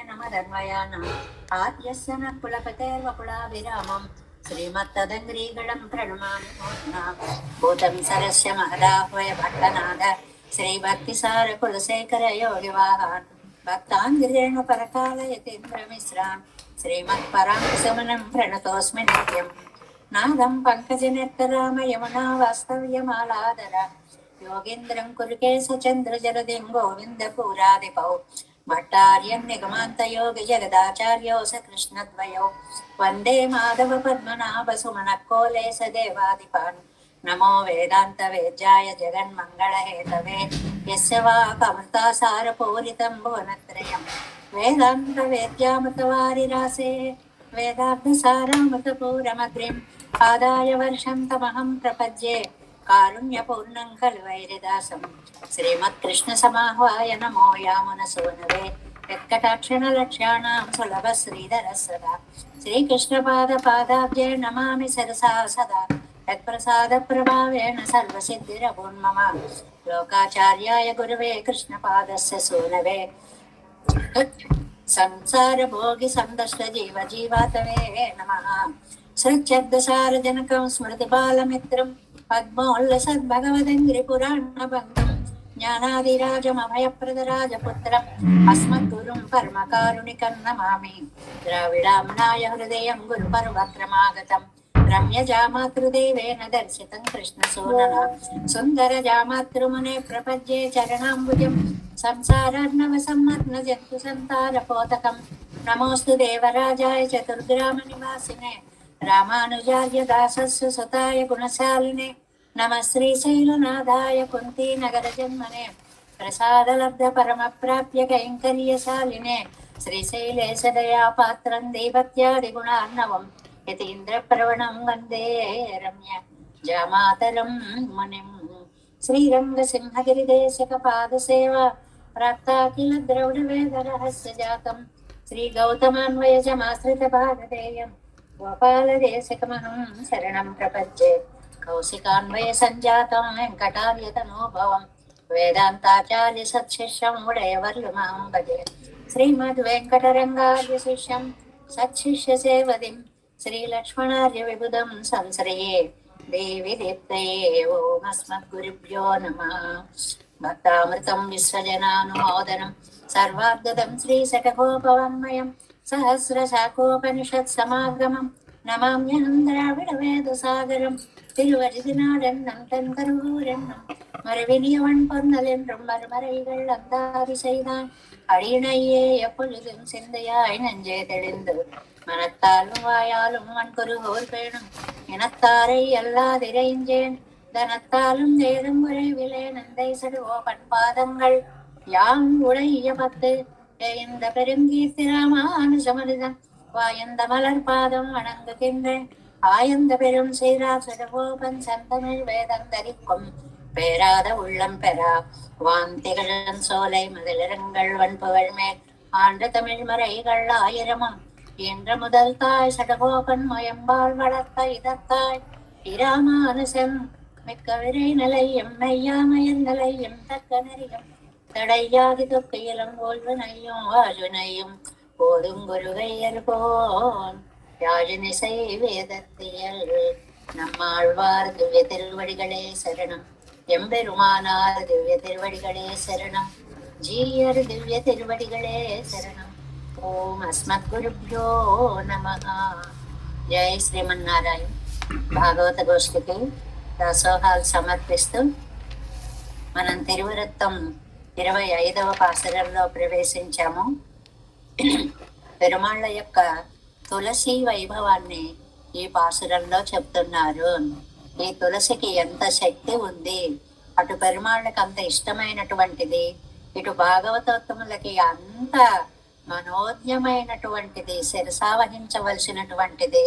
నమదన్వయానం ఆద్యస్య న కులపతేర్వకులాభిరామం శ్రీమత్తదంగ్రీగళం ప్రణమామి భూతం సరస్య మహదాహ్వయ భట్టనాథ శ్రీభక్తిసార కులశేఖర యోగివాహాన్ భక్తాంగిరేణు పరకాలయతీంద్రమిశ్రాన్ శ్రీమత్పరాంకుశమనం ప్రణతోస్మి నిత్యం నాదం పంకజనేత్రరామ యమునా వాస్తవ్యమాలాదర యోగేంద్రం కురుకేశచంద్రజలదిం గోవిందపురాదిపౌ భట్టార్యం నిగమాంతయోగి జగదాచార్యో స కృష్ణద్వయో వందే మాధవ పద్మనాభ సుమనకోలేశ దేవాదిపాన్ నమో వేదాంత వేద్యాయ జగన్మంగళహేతవే యస్య వాకమృతాసారపూరితం భువనత్రయం వేదాంత వేద్యామృతవారిరాసే వేదార్థసారామృతపూరమగ్రిం ఆదాయ వర్షం తమహం ప్రపద్యే కారుణ్యపూర్ణం ఖలు వైరిదాసం శ్రీమత్కృష్ణ సమాహ్వాయ నమో యామున సోనవే వెంకటాక్షణ లక్ష్యాణం సులభ శ్రీధర సదా శ్రీకృష్ణ పాదాబ్జే నమామి సరసా సదా యత్ప్రసాద ప్రభావేణ సర్వసిద్ధిరభూన్మమ లోకాచార్యాయ గురవే కృష్ణపాదస్య సూనవే సంసార భోగి సందష్ట జీవ జీవాతవే నమః సృచ్చబ్దసారజనకం స్మృతి బాలమిత్రం పద్మోల్లసద్భగవదంగ్రి పురాణబంధం జ్ఞానాదిరాజమభయప్రదరాజపుత్రం అస్మద్గురుం పరమకారుణికం నమామి ద్రావిడామ్నాయ హృదయం గురుపర్వక్రమాగతం రమ్యజామాతృదేవేన దర్శితం కృష్ణసూనన సుందరజామాతృమునే ప్రపద్యే చరణాంబుజం సంసారార్ణవ సమ్మగ్న జంతు సంతారపోతకం నమోస్తు దేవరాజాయ చతుర్గ్రామ నివాసినే రామానుజార్య దాసస్సు సుతాయ గుణశాలినే నమ శ్రీశైలనాథాయ కుంతీ నగర జన్మనే ప్రసాదలబ్ధ పరమ ప్రాప్య కైంకర్యశాలినే శ్రీశైలేశ దయా పాత్రం దేవత్యాది గుణార్ణవం యతీంద్ర ప్రవణం వందే రమ్య జామాతరం మునిం శ్రీరంగ సింహగిరిదేశక పాదసేవ ప్రాప్తాఖిల ద్రవిడ వేద రహస్య జాతం శ్రీ గౌతమాన్వయజమాశ్రిత భాగధేయం గోపాలదేశకమహం శరణం ప్రపద్యే కౌశికాన్వయ సంజాతం వెంకటార్యతనోభవం వేదాంతాచార్య సత్శిష్యం ఉడయవర్లుమాం భజే శ్రీమద్ వెంకటరంగార్య శిష్యం సత్శిష్య సేవదిం శ్రీలక్ష్మణార్య విబుధం సంశ్రయే దేవి దీప్తయే ఓమస్మద్గురుభ్యో నమః భక్తామృతం విశ్వజనానుమోదనం సర్వార్గదం శ్రీశటకోపవన్మయం సహస్రశాఖోపనిషత్ సమాగమం నమామ్యహం ద్రావిడ వేద సాగరం తిరువరిదినాడన్నం తన్ కరువూరెన్నం மறுவினியவன் பொன்னலென்றும் மறுமறைகள் அந்தாதி செய்தான் அடியினையே எப்பொழுதும் சிந்தையாய் நெஞ்சே தெளிந்து மனத்தாலும் வாயாலும் மண்குருகோர் பேணும் இனத்தாரை எல்லாதிரைஞ்சேன் தனத்தாலும் ஏதும் உறைவிலே நந்தை சடுவோ பண்பாதங்கள் யாம் உடைய பத்து இந்த பெருங்கீர்த்தி ராமானுஜமனிதம் வாயந்த மலர் பாதம் வணங்குகின்றேன் ஆயந்த பெரும் சீராசுரகோபன் செந்தமிழ் வேதந்தரிக்கும் பேராத உள்ளம் பெறா வாந்திகழன் சோலை மதிலரங்கள் வன்புகழ் மேல் ஆண்ட தமிழ் மறைகள் ஆயிரமும் இன்று முதல் தாய் சடகோபன் முயம்பால் வளர்த்த இதத்தாய் இராமானுசன் மிக்க விரை நிலையும் மெய்யாமயன் நிலையும் தக்க நெறியும் தடையாதி தொக்கையிலும் ஓல்வினையும் வாழ்வினையும் போதும் குருவையர் போன் யாழினிசை வேதத்தியல் நம்மாழ்வார் திவ்ய திருவடிகளே சரணம் எம்பெருமானார் திவ்ய திருவடிகளே சரணம் ஜீயர் திவ்ய திருவடிகளே சரணம் ఓం అస్మద్గురుభ్యో నమః. జై శ్రీమన్నారాయణ. భాగవత గోష్ఠికి దాసోహాలు సమర్పిస్తూ మనం తిరువరత్తం 25వ పాసురంలో ప్రవేశించాము. పెరుమాళ్ళ యొక్క తులసి వైభవాన్ని ఈ పాసురంలో చెప్తున్నారు. ఈ తులసికి ఎంత శక్తి ఉంది, అటు పెరుమాళ్ళకి అంత ఇష్టమైనటువంటిది, ఇటు భాగవతోత్తములకి అంత మనోజ్ఞమైనటువంటిది, శిరసావహించవలసినటువంటిది.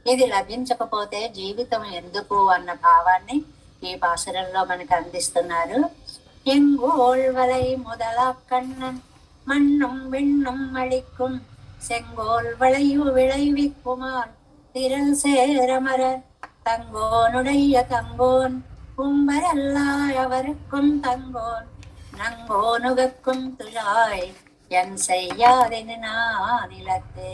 ఇది లభించకపోతే జీవితం ఎందుకు అన్న భావాన్ని ఈ పాసురంలో మనకు అందిస్తున్నారు. எங்கோள்வலை முதலாக்கண்ணன் மண்ணும் விண்ணும் அளிக்கும் செங்கோல் வளையு விளைவிக்குமால் திரள் சேரமரர் தங்கோனுடைய தங்கோன் கும்பரல்லாய் அவருக்கும் தங்கோன் நங்கோனுகக்கும் துழாய் என் செய்யாதென நிலத்தே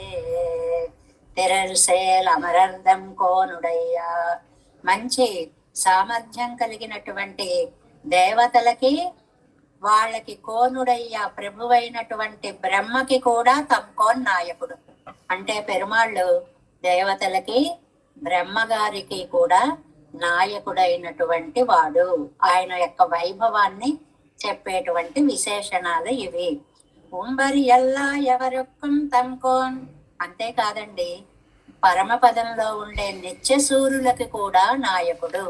తెరరు సేల్ అమరర్ధం కోనుడయ్యా. మంచి సామర్థ్యం కలిగినటువంటి దేవతలకి వాళ్ళకి కోనుడయ్యా, ప్రభువైనటువంటి బ్రహ్మకి కూడా తమ్కోన్ నాయకుడు. అంటే పెరుమాళ్ళు దేవతలకి బ్రహ్మగారికి కూడా నాయకుడైనటువంటి వాడు. ఆయన యొక్క వైభవాన్ని చెప్పేటువంటి విశేషణాలు ఇవి. ఉంబరి ఎల్లా ఎవరొక్కం తమ్కోన్. అంతేకాదండి, పరమపదంలో ఉండే నిత్య సూర్యులకి కూడా నాయకుడు.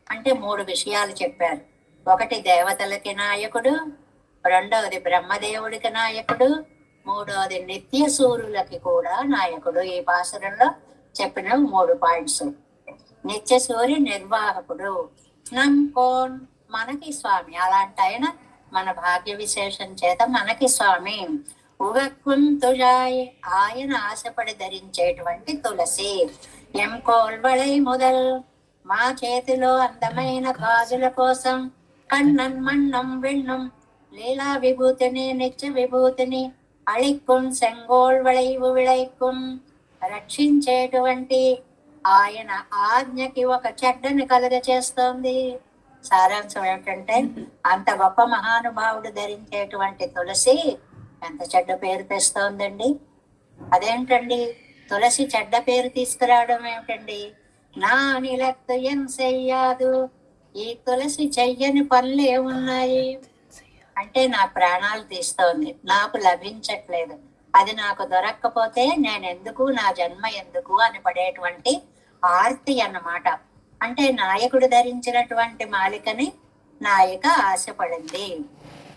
అంటే 3 విషయాలు చెప్పారు. ఒకటి దేవతలకి నాయకుడు, రెండవది బ్రహ్మదేవుడికి నాయకుడు, మూడవది నిత్య సూర్యులకి కూడా నాయకుడు. ఈ పాసురంలో చెప్పిన 3 పాయింట్స్. నిత్య సూర్య నిర్వాహకుడు. నంకోన్ మనకి స్వామి. అలాంటి ఆయన మన భాగ్య విశేషం చేత మనకి స్వామి. ఉగక్కుం తుజాయ్ ఆయన ఆశపడి ధరించేటువంటి తులసి. ఎం కోల్వళై మొదల్ మా చేతిలో అందమైన గాజుల కోసం కన్నన్ మన్నం విన్నం లీలా విభూతిని నిత్య విభూతిని అళిక్కుం సెంగోల్వళైవు విళైక్కుం రక్షించేటువంటి ఆయన ఆజ్ఞకి ఒక చెడ్డని కలుగ చేస్తోంది. సారాంశం ఏమిటంటే, అంత గొప్ప మహానుభావుడు ధరించేటువంటి తులసి ఎంత చెడ్డ పేరు తెస్తోందండి. అదేంటండి, తులసి చెడ్డ పేరు తీసుకురావడం ఏమిటండి? నా నిలత్తు ఎన్ చెయ్యాదు, ఈ తులసి చెయ్యని పనులు ఏమున్నాయి అంటే, నా ప్రాణాలు తీస్తోంది, నాకు లభించట్లేదు, అది నాకు దొరక్కపోతే నేనెందుకు, నా జన్మ ఎందుకు అని పడేటువంటి ఆర్తి అన్నమాట. అంటే నాయకుడు ధరించినటువంటి మాలికని నాయిక ఆశపడింది.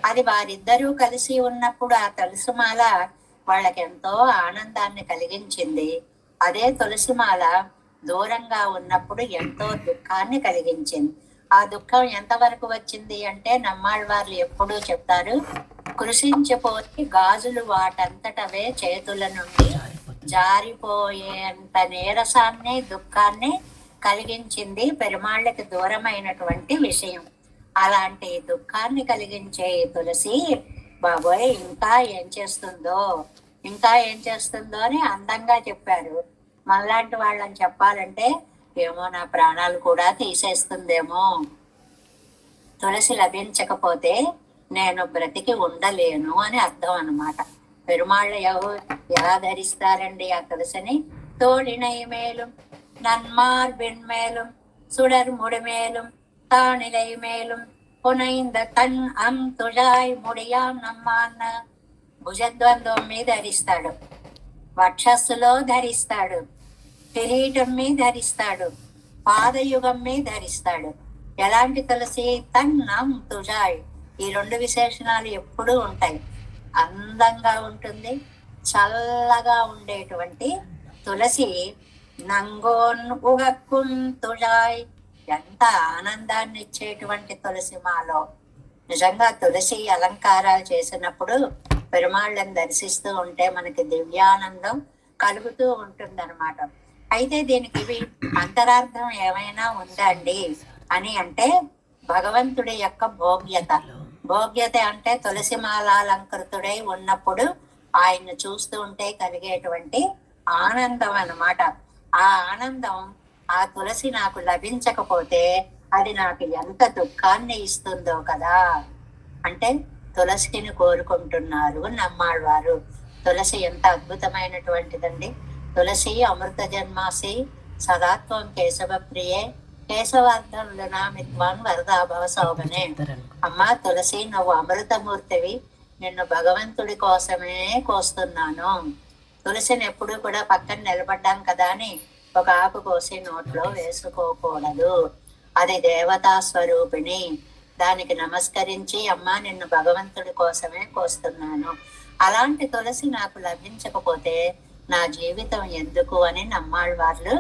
అది వారిద్దరూ కలిసి ఉన్నప్పుడు ఆ తులసిమాల వాళ్ళకెంతో ఆనందాన్ని కలిగించింది. అదే తులసిమాల దూరంగా ఉన్నప్పుడు ఎంతో దుఃఖాన్ని కలిగించింది. ఆ దుఃఖం ఎంతవరకు వచ్చింది అంటే, నమ్మాళ్ళవార్లు ఎప్పుడూ చెప్తారు, కృషించిపోయి గాజులు వాటంతటవే చేతుల నుండి జారిపోయేంత నీరసాన్ని దుఃఖాన్ని కలిగించింది పెరుమాళ్ళకి దూరమైనటువంటి విషయం. అలాంటి దుఃఖాన్ని కలిగించే తులసి బాబోయ్ ఇంకా ఏం చేస్తుందో అని అందంగా చెప్పారు. మనలాంటి వాళ్ళని చెప్పాలంటే, ఏమో నా ప్రాణాలు కూడా తీసేస్తుందేమో, తులసి లభించకపోతే నేను బ్రతికి ఉండలేను అని అర్థం అన్నమాట. పెరుమాళ్ళు ఎలా ధరిస్తారండి ఆ తులసిని? తోడినై మేலும் நன்மார்பின் மேலும் சுடர் முடிமேலும் தானிலை மேலும் புனைந்த தன் துழాయ్ ముడియాం నమ్మాన్న. భుజద్వందం మీద ధరిస్తాడు, వక్షస్సులో ధరిస్తాడు, కిరీటం మీద ధరిస్తాడు, పాదయుగం మీద ధరిస్తాడు. ఎలాంటి తులసి? తన్నం తుజాయ్. ఈ 2 విశేషణాలు ఎప్పుడూ ఉంటాయి. అందంగా ఉంటుంది, చల్లగా ఉండేటువంటి తులసి. నంగోన్ ఉగక్కుం తుజాయ్. ఎంత ఆనందాన్ని ఇచ్చేటువంటి తులసి మాలో. నిజంగా తులసి అలంకారాలు చేసినప్పుడు పెరుమాళ్ళని దర్శిస్తూ ఉంటే మనకి దివ్యానందం కలుగుతూ ఉంటుందన్నమాట. అయితే దీనికి ఇవి అంతరార్థం ఏమైనా ఉందండి అని అంటే, భగవంతుడి యొక్క భోగ్యత అంటే తులసి మాలాలంకృతుడై ఉన్నప్పుడు ఆయన్ని చూస్తూ ఉంటే కలిగేటువంటి ఆనందం అన్నమాట. ఆ ఆనందం, ఆ తులసి నాకు లభించకపోతే అది నాకు ఎంత దుఃఖాన్ని ఇస్తుందో కదా. అంటే తులసిని కోరుకుంటున్నారు నమ్మాళ్ళవారు. తులసి ఎంత అద్భుతమైనటువంటిదండి. తులసి అమృత జన్మాసి సదాత్వం కేశవ ప్రియే కేశవార్థం లునామిత్వాన్ వరదాభవ శోభనే. అమ్మా తులసి, నువ్వు అమృతమూర్తివి, నిన్ను భగవంతుడి కోసమే కోస్తున్నాను. తులసిని ఎప్పుడు కూడా పక్కన నిలబడ్డాం కదా అని ఒక ఆకు కోసి నోట్లో వేసుకోకూడదు. అది దేవతా స్వరూపిణి. దానికి నమస్కరించి, అమ్మా నిన్ను భగవంతుడి కోసమే కోస్తున్నాను, అలాంటి తులసి నాకు లభించకపోతే నా జీవితం ఎందుకు అని నమ్మాళ్ళవార్లు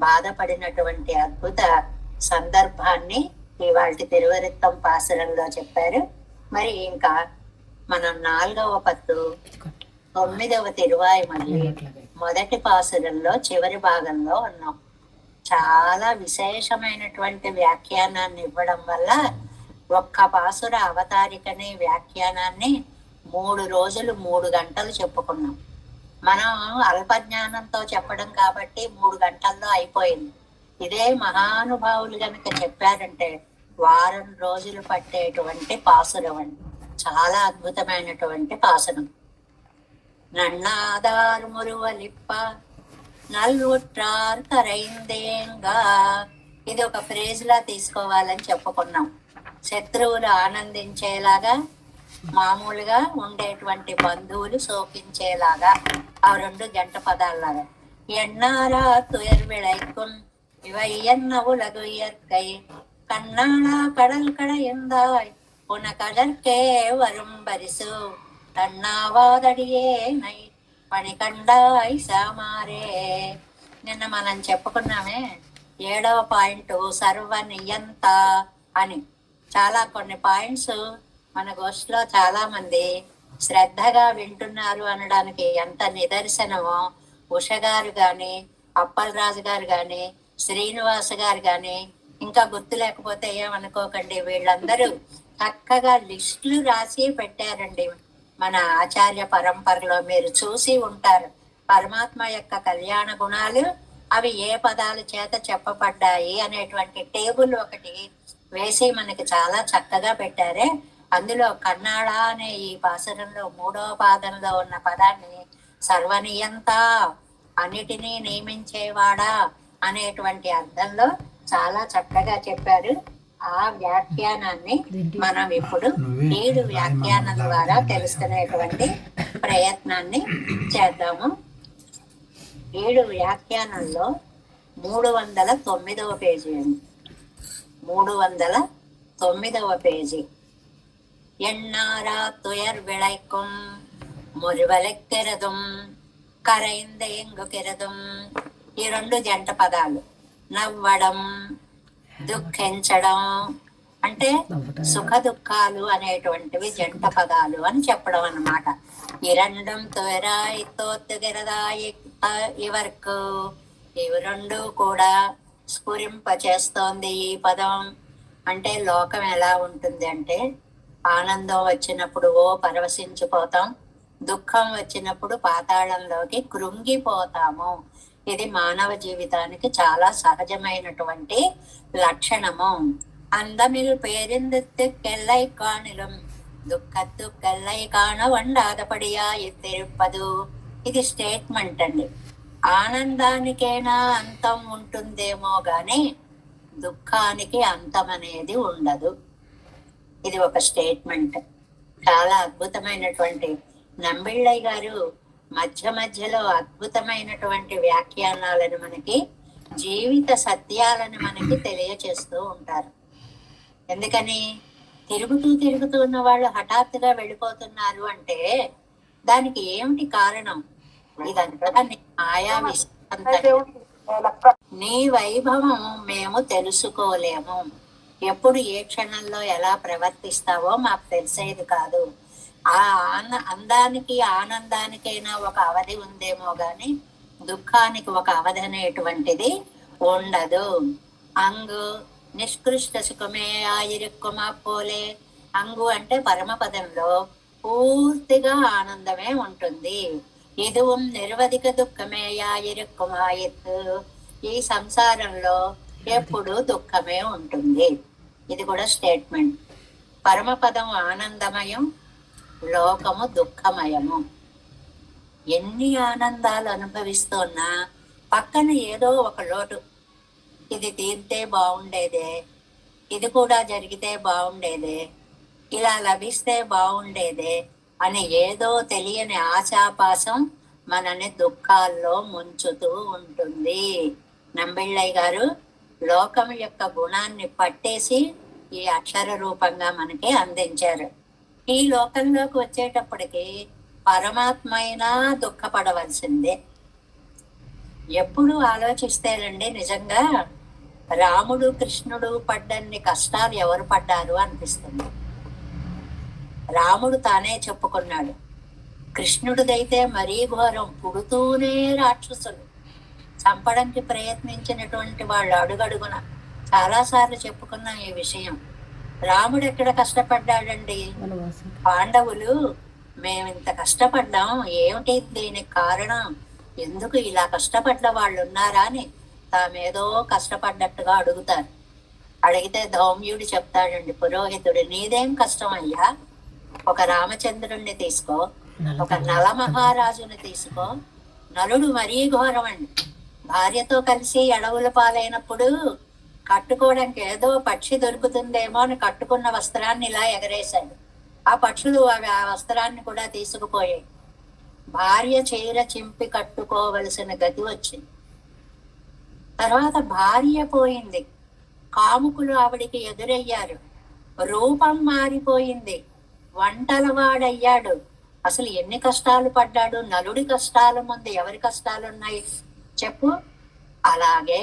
బాధపడినటువంటి అద్భుత సందర్భాన్ని ఇవాళ తిరువరిత్తం పాసురంలో చెప్పారు. మరి ఇంకా మనం 4వ పత్తు 9వ తిరువాయిమల్లి మొదటి పాసురంలో చివరి భాగంలో ఉన్నాం. చాలా విశేషమైనటువంటి వ్యాఖ్యానాన్ని ఇవ్వడం వల్ల ఒక్క పాసుర అవతారికని వ్యాఖ్యానాన్ని 3 రోజులు 3 గంటలు చెప్పుకున్నాం. మనం అల్పజ్ఞానంతో చెప్పడం కాబట్టి 3 గంటల్లో అయిపోయింది. ఇదే మహానుభావులు గనుక చెప్పారంటే వారం రోజులు పట్టేటువంటి పాసురం అండి. చాలా అద్భుతమైనటువంటి పాసురం. నన్నాదారు మురువలిప్ప నల్వుట్రార్ కరైందేంగా, ఇది ఒక ఫ్రేజ్ లా తీసుకోవాలని చెప్పుకున్నాం. శత్రువులు ఆనందించేలాగా, మామూలుగా ఉండేటువంటి బంధువులు శోకించేలాగా, ఆ 2 జంట పదాల్లాగా. ఎన్నారా తుయర్ విళైకుం ఇవయ్యన్న ఉలగు ఇయర్కై కన్నాడా కడల్ కడయందాయ్ పునకడర్కే వరుం బరిసు తన్నావాదడియే నై పనికండాయ్ సామారే. నిన్న మనం చెప్పుకున్నామే 7వ పాయింట్ సర్వనియంత అని. చాలా కొన్ని పాయింట్స్ మన గోష్ఠిలో చాలా మంది శ్రద్ధగా వింటున్నారు అనడానికి ఎంత నిదర్శనమో ఉష గారు గాని, అప్పలరాజు గారు గాని, శ్రీనివాస గారు గాని, ఇంకా గుర్తు లేకపోతే ఏమనుకోకండి, వీళ్ళందరూ చక్కగా లిస్టులు రాసి పెట్టారండి. మన ఆచార్య పరంపరలో మీరు చూసి ఉంటారు. పరమాత్మ యొక్క కళ్యాణ గుణాలు అవి ఏ పదాల చేత చెప్పబడ్డాయి అనేటువంటి టేబుల్ ఒకటి వేసి మనకి చాలా చక్కగా పెట్టారే. అందులో కన్నాడ అనే ఈ పాసురంలో 3వ పాదంలో ఉన్న పదాన్ని సర్వనియంత, అన్నిటినీ నియమించేవాడా అనేటువంటి అర్థంలో చాలా చక్కగా చెప్పారు. ఆ వ్యాఖ్యానాన్ని మనం ఇప్పుడు 7 వ్యాఖ్యానం ద్వారా తెలుసుకునేటువంటి ప్రయత్నాన్ని చేద్దాము. 7 వ్యాఖ్యానంలో 309వ పేజీ అండి. 309వ పేజీ. ఎన్నారా తుయర్ విళైకుం మురువలెక్కెరదుం కరైందేంగుకెరదుం, ఈ 2 జంట పదాలు. నవ్వడం, దుఃఖించడం అంటే సుఖ దుఃఖాలు అనేటువంటివి జంట పదాలు అని చెప్పడం అన్నమాట. ఇరండం త్వరాయి తోత్తుగెరదాయి ఇవరకు, ఇవి 2 కూడా స్ఫురింప చేస్తోంది ఈ పదం. అంటే లోకం ఎలా ఉంటుంది అంటే, ఆనందం వచ్చినప్పుడు పరవశించిపోతాం, దుఃఖం వచ్చినప్పుడు పాతాళంలోకి కృంగిపోతాము. ఇది మానవ జీవితానికి చాలా సహజమైనటువంటి లక్షణము. అందమిల్ పేరిందుకెల్లై కాణిలం దుఃఖత్తుకెల్లై కాణ వండాదపడియా ఎత్తిరుపదు. ఇది స్టేట్మెంట్ అండి. ఆనందానికైనా అంతం ఉంటుందేమో గాని దుఃఖానికి అంతం అనేది ఉండదు. ఇది ఒక స్టేట్మెంట్. చాలా అద్భుతమైనటువంటి నంబిళ్ళయ్య గారు మధ్య మధ్యలో అద్భుతమైనటువంటి వ్యాఖ్యానాలను మనకి, జీవిత సత్యాలను మనకి తెలియచేస్తూ ఉంటారు. ఎందుకని తిరుగుతూ ఉన్న వాళ్ళు హఠాత్తుగా వెళ్ళిపోతున్నారు అంటే దానికి ఏమిటి కారణం? ఇదంతా ఆయా విషయం. నీ వైభవం మేము తెలుసుకోలేము. ఎప్పుడు ఏ క్షణంలో ఎలా ప్రవర్తిస్తావో మాకు తెలిసేది కాదు. ఆ అందానికి ఆనందానికైనా ఒక అవధి ఉందేమో గాని దుఃఖానికి ఒక అవధి అనేటువంటిది ఉండదు. అంగు నిష్కృష్ట సుఖమే ఆయిరుక్కుమా పోలే. అంగు అంటే పరమపదంలో పూర్తిగా ఆనందమే ఉంటుంది. ఇదువం నిర్వధిక దుఃఖమే ఆయిరుక్కుమాయిత్తు. ఈ సంసారంలో ఎప్పుడు దుఃఖమే ఉంటుంది. ఇది కూడా స్టేట్మెంట్. పరమపదం ఆనందమయం, లోకము దుఃఖమయము. ఎన్ని ఆనందాలు అనుభవిస్తున్నా పక్కన ఏదో ఒక లోటు. ఇది తీరితే బాగుండేదే, ఇది కూడా జరిగితే బాగుండేదే, ఇలా లభిస్తే బాగుండేదే అని ఏదో తెలియని ఆశాపాసం మనని దుఃఖాల్లో ముంచుతూ ఉంటుంది. నంబిళ్ళయ్య గారు లోకం యొక్క గుణాన్ని పట్టేసి ఈ అక్షర రూపంగా మనకి అందించారు. ఈ లోకంలోకి వచ్చేటప్పటికి పరమాత్మైనా దుఃఖపడవలసిందే. ఎప్పుడు ఆలోచిస్తేనండి నిజంగా రాముడు కృష్ణుడు పడ్డన్ని కష్టాలు ఎవరు పడ్డారు అనిపిస్తుంది. రాముడు తానే చెప్పుకున్నాడు. కృష్ణుడిదైతే మరీ ఘోరం. పుడుతూనే రాక్షసులు చంపడానికి ప్రయత్నించినటువంటి వాళ్ళు అడుగడుగున. చాలాసార్లు చెప్పుకున్నాం ఈ విషయం. రాముడు ఎక్కడ కష్టపడ్డాడండి? పాండవులు మేము ఇంత కష్టపడ్డాం, ఏమిటి దీనికి కారణం, ఎందుకు ఇలా కష్టపడ్డ వాళ్ళు ఉన్నారా అని తామేదో కష్టపడ్డట్టుగా అడుగుతారు. అడిగితే ధౌమ్యుడు చెప్తాడండి, పురోహితుడు, నీదేం కష్టం అయ్యా, ఒక రామచంద్రుణ్ణి తీసుకో, ఒక నల మహారాజుని తీసుకో. నలుడు మరీ ఘోరం అండి. భార్యతో కలిసి అడవుల పాలైనప్పుడు కట్టుకోవడానికి ఏదో పక్షి దొరుకుతుందేమో అని కట్టుకున్న వస్త్రాన్ని ఇలా ఎగరేశాడు. ఆ పక్షులు అవి ఆ వస్త్రాన్ని కూడా తీసుకుపోయాయి. భార్య చీర చింపి కట్టుకోవలసిన గతి వచ్చింది. తర్వాత భార్య పోయింది, కాముకులు ఆవిడికి ఎదురయ్యారు, రూపం మారిపోయింది, వంటలవాడయ్యాడు. అసలు ఎన్ని కష్టాలు పడ్డాడు. నలుడి కష్టాల ముందు ఎవరి కష్టాలున్నాయి చెప్పు. అలాగే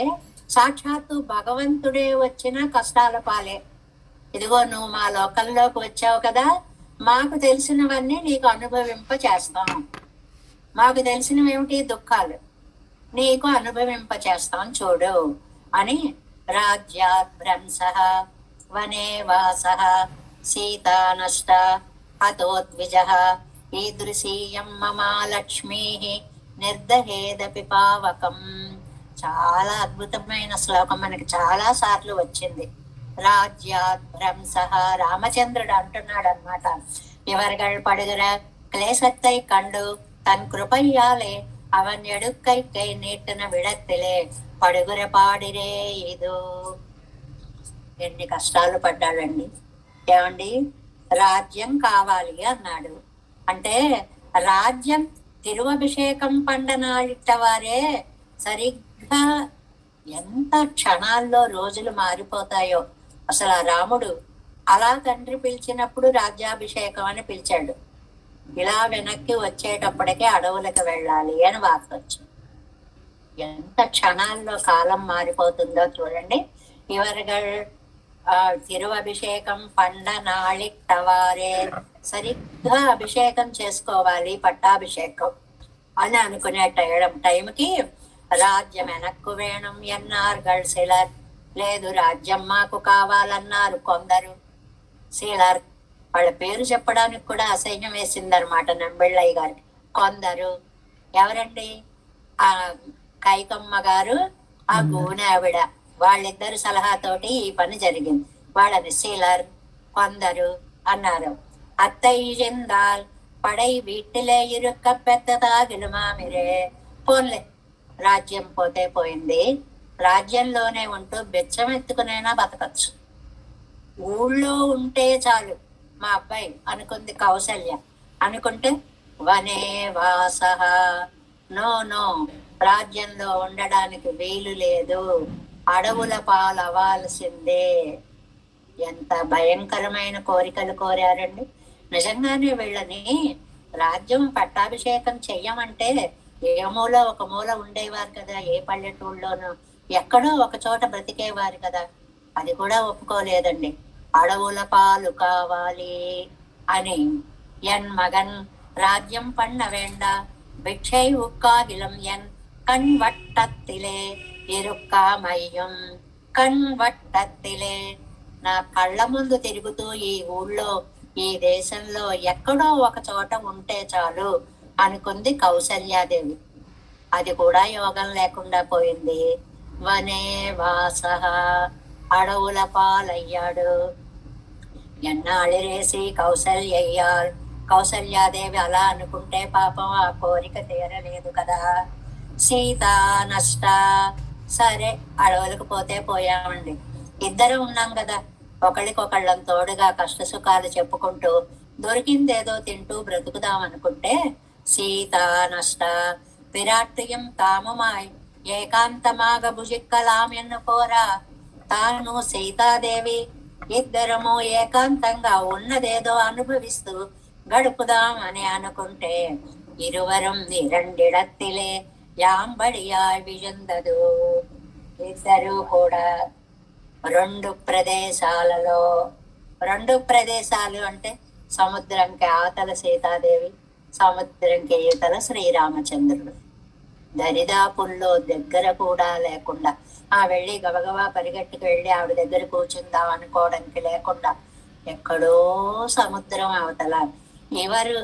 సాక్షాత్తు భగవంతుడే వచ్చిన కష్టాల పాలే. ఇదిగో నువ్వు మా లోకల్లోకి వచ్చావు కదా, మాకు తెలిసినవన్నీ నీకు అనుభవింప చేస్తాం. మాకు తెలిసినవేమిటి, దుఃఖాలు, నీకు అనుభవింప చేస్తాం చూడు అని. రాజ్యాత్ భ్రంశః వనే వాసః సీతా నష్ట హతోద్విజః ఈదృశీయం మమా లక్ష్మీః నిర్దహేదపి పావకం. చాలా అద్భుతమైన శ్లోకం, మనకి చాలా సార్లు వచ్చింది. రాజ్యాత్ భ్రంశః, రామచంద్రుడు అంటున్నాడు అనమాట. ఇవర్గల్ పడుగుర క్లేశத்தை கண்டு தன் கிருபையாலே அவன் எடுக்கை கை நீட்டின விடத்திலே పడుగుర పాడిరే ఇదో. ఎన్ని కష్టాలు పడ్డాడండి. ఏమండి, రాజ్యం కావాలి అన్నాడు. అంటే రాజ్యం తిరువభిషేకం పండనాళ్ళిట్ట వారే సరిగ్గా ఎంత క్షణాల్లో రోజులు మారిపోతాయో. అసలు ఆ రాముడు అలా తండ్రి పిలిచినప్పుడు రాజ్యాభిషేకం అని పిలిచాడు. ఇలా వెనక్కి వచ్చేటప్పటికే అడవులకు వెళ్ళాలి అని వార్త వచ్చింది. ఎంత క్షణాల్లో కాలం మారిపోతుందో చూడండి. ఇవర్గల్ తిరువభిషేకం పండ నాళిట్టవారే, సరిగ్గా అభిషేకం చేసుకోవాలి, పట్టాభిషేకం అని అనుకునే టైంకి రాజ్యం వెనక్కు వేణం ఎన్నార్గల్ సిలర్, లేదు రాజ్యం మాకు కావాలన్నారు కొందరు. సిలర్ వాళ్ళ పేరు చెప్పడానికి కూడా అసహ్యం వేసిందనమాట నంబెళ్ళయ్య గారికి. కొందరు ఎవరండి, ఆ కైకమ్మ గారు, ఆ గూనె ఆవిడ, వాళ్ళిద్దరు సలహాతోటి ఈ పని జరిగింది. వాళ్ళని సిలర్, కొందరు అన్నారు. అత్తయ్యిందాల్ పడై వీటిలే ఇరుక్క పెద్దదాగిలు మామిరే. పోన్లే, రాజ్యం పోతే పోయింది, రాజ్యంలోనే ఉంటూ బెచ్చం ఎత్తుకునైనా బతకచ్చు, ఊళ్ళో ఉంటే చాలు మా అబ్బాయి అనుకుంది కౌసల్య. అనుకుంటే వనే వాసః, నో నో, రాజ్యంలో ఉండడానికి వీలు లేదు, అడవుల పాలవ్వాల్సిందే. ఎంత భయంకరమైన కోరికలు కోరారండి. నిజంగానే వీళ్ళని రాజ్యం పట్టాభిషేకం చెయ్యమంటే ఏ మూల ఒక మూల ఉండేవారు కదా, ఏ పల్లెటూళ్ళలోనూ ఎక్కడో ఒక చోట బ్రతికేవారు కదా. అది కూడా ఒప్పుకోలేదండి. అడవుల పాలు కావాలి అని. ఎన్ మగన్ రాజ్యం పన్న వేండ భిక్షై ఉక్కాగిలం ఎన్ కణ్వట్టత్తిలే ఇరుక్కా మయ్యం కణ్వట్టత్తిలే. నా కళ్ళ ముందు తిరుగుతూ ఈ ఊళ్ళో ఈ దేశంలో ఎక్కడో ఒక చోట ఉంటే చాలు అనుకుంది కౌసల్యాదేవి. అది కూడా యోగం లేకుండా పోయింది. వనే వాసః, అడవుల పాలయ్యాడు. ఎన్నాళ్ళేసి కౌసల్యయ్యాల్, కౌసల్యాదేవి అలా అనుకుంటే పాపం ఆ కోరిక తీరలేదు కదా. సీతా నష్ట, సరే అడవులకు పోతే పోయామండి, ఇద్దరు ఉన్నాం కదా, ఒకళ్ళకొకళ్ళం తోడుగా కష్ట సుఖాలు చెప్పుకుంటూ దొరికిందేదో తింటూ బ్రతుకుదాం అనుకుంటే సీతా నష్ట విరాట్యం తాముమాయ్ ఏకాంతమాగ భుజిక్కలాం ఎన్నుకోరా. తాను సీతాదేవి ఇద్దరము ఏకాంతంగా ఉన్నదేదో అనుభవిస్తూ గడుపుదాం అని అనుకుంటే ఇరువరం ఇరండిడత్తిలే యాంబడియాయ్ విజందదు. ఇద్దరు కూడా రెండు ప్రదేశాలలో, రెండు ప్రదేశాలు అంటే సముద్రంకి అవతల సీతాదేవి, సముద్రంకి ఈతల శ్రీరామచంద్రుడు. దరిదాపుల్లో దగ్గర కూడా లేకుండా, వెళ్ళి గబగబా పరిగెట్టుకు వెళ్ళి ఆవిడ దగ్గర కూర్చుందాం అనుకోవడానికి లేకుండా ఎక్కడో సముద్రం అవతల. ఎవరు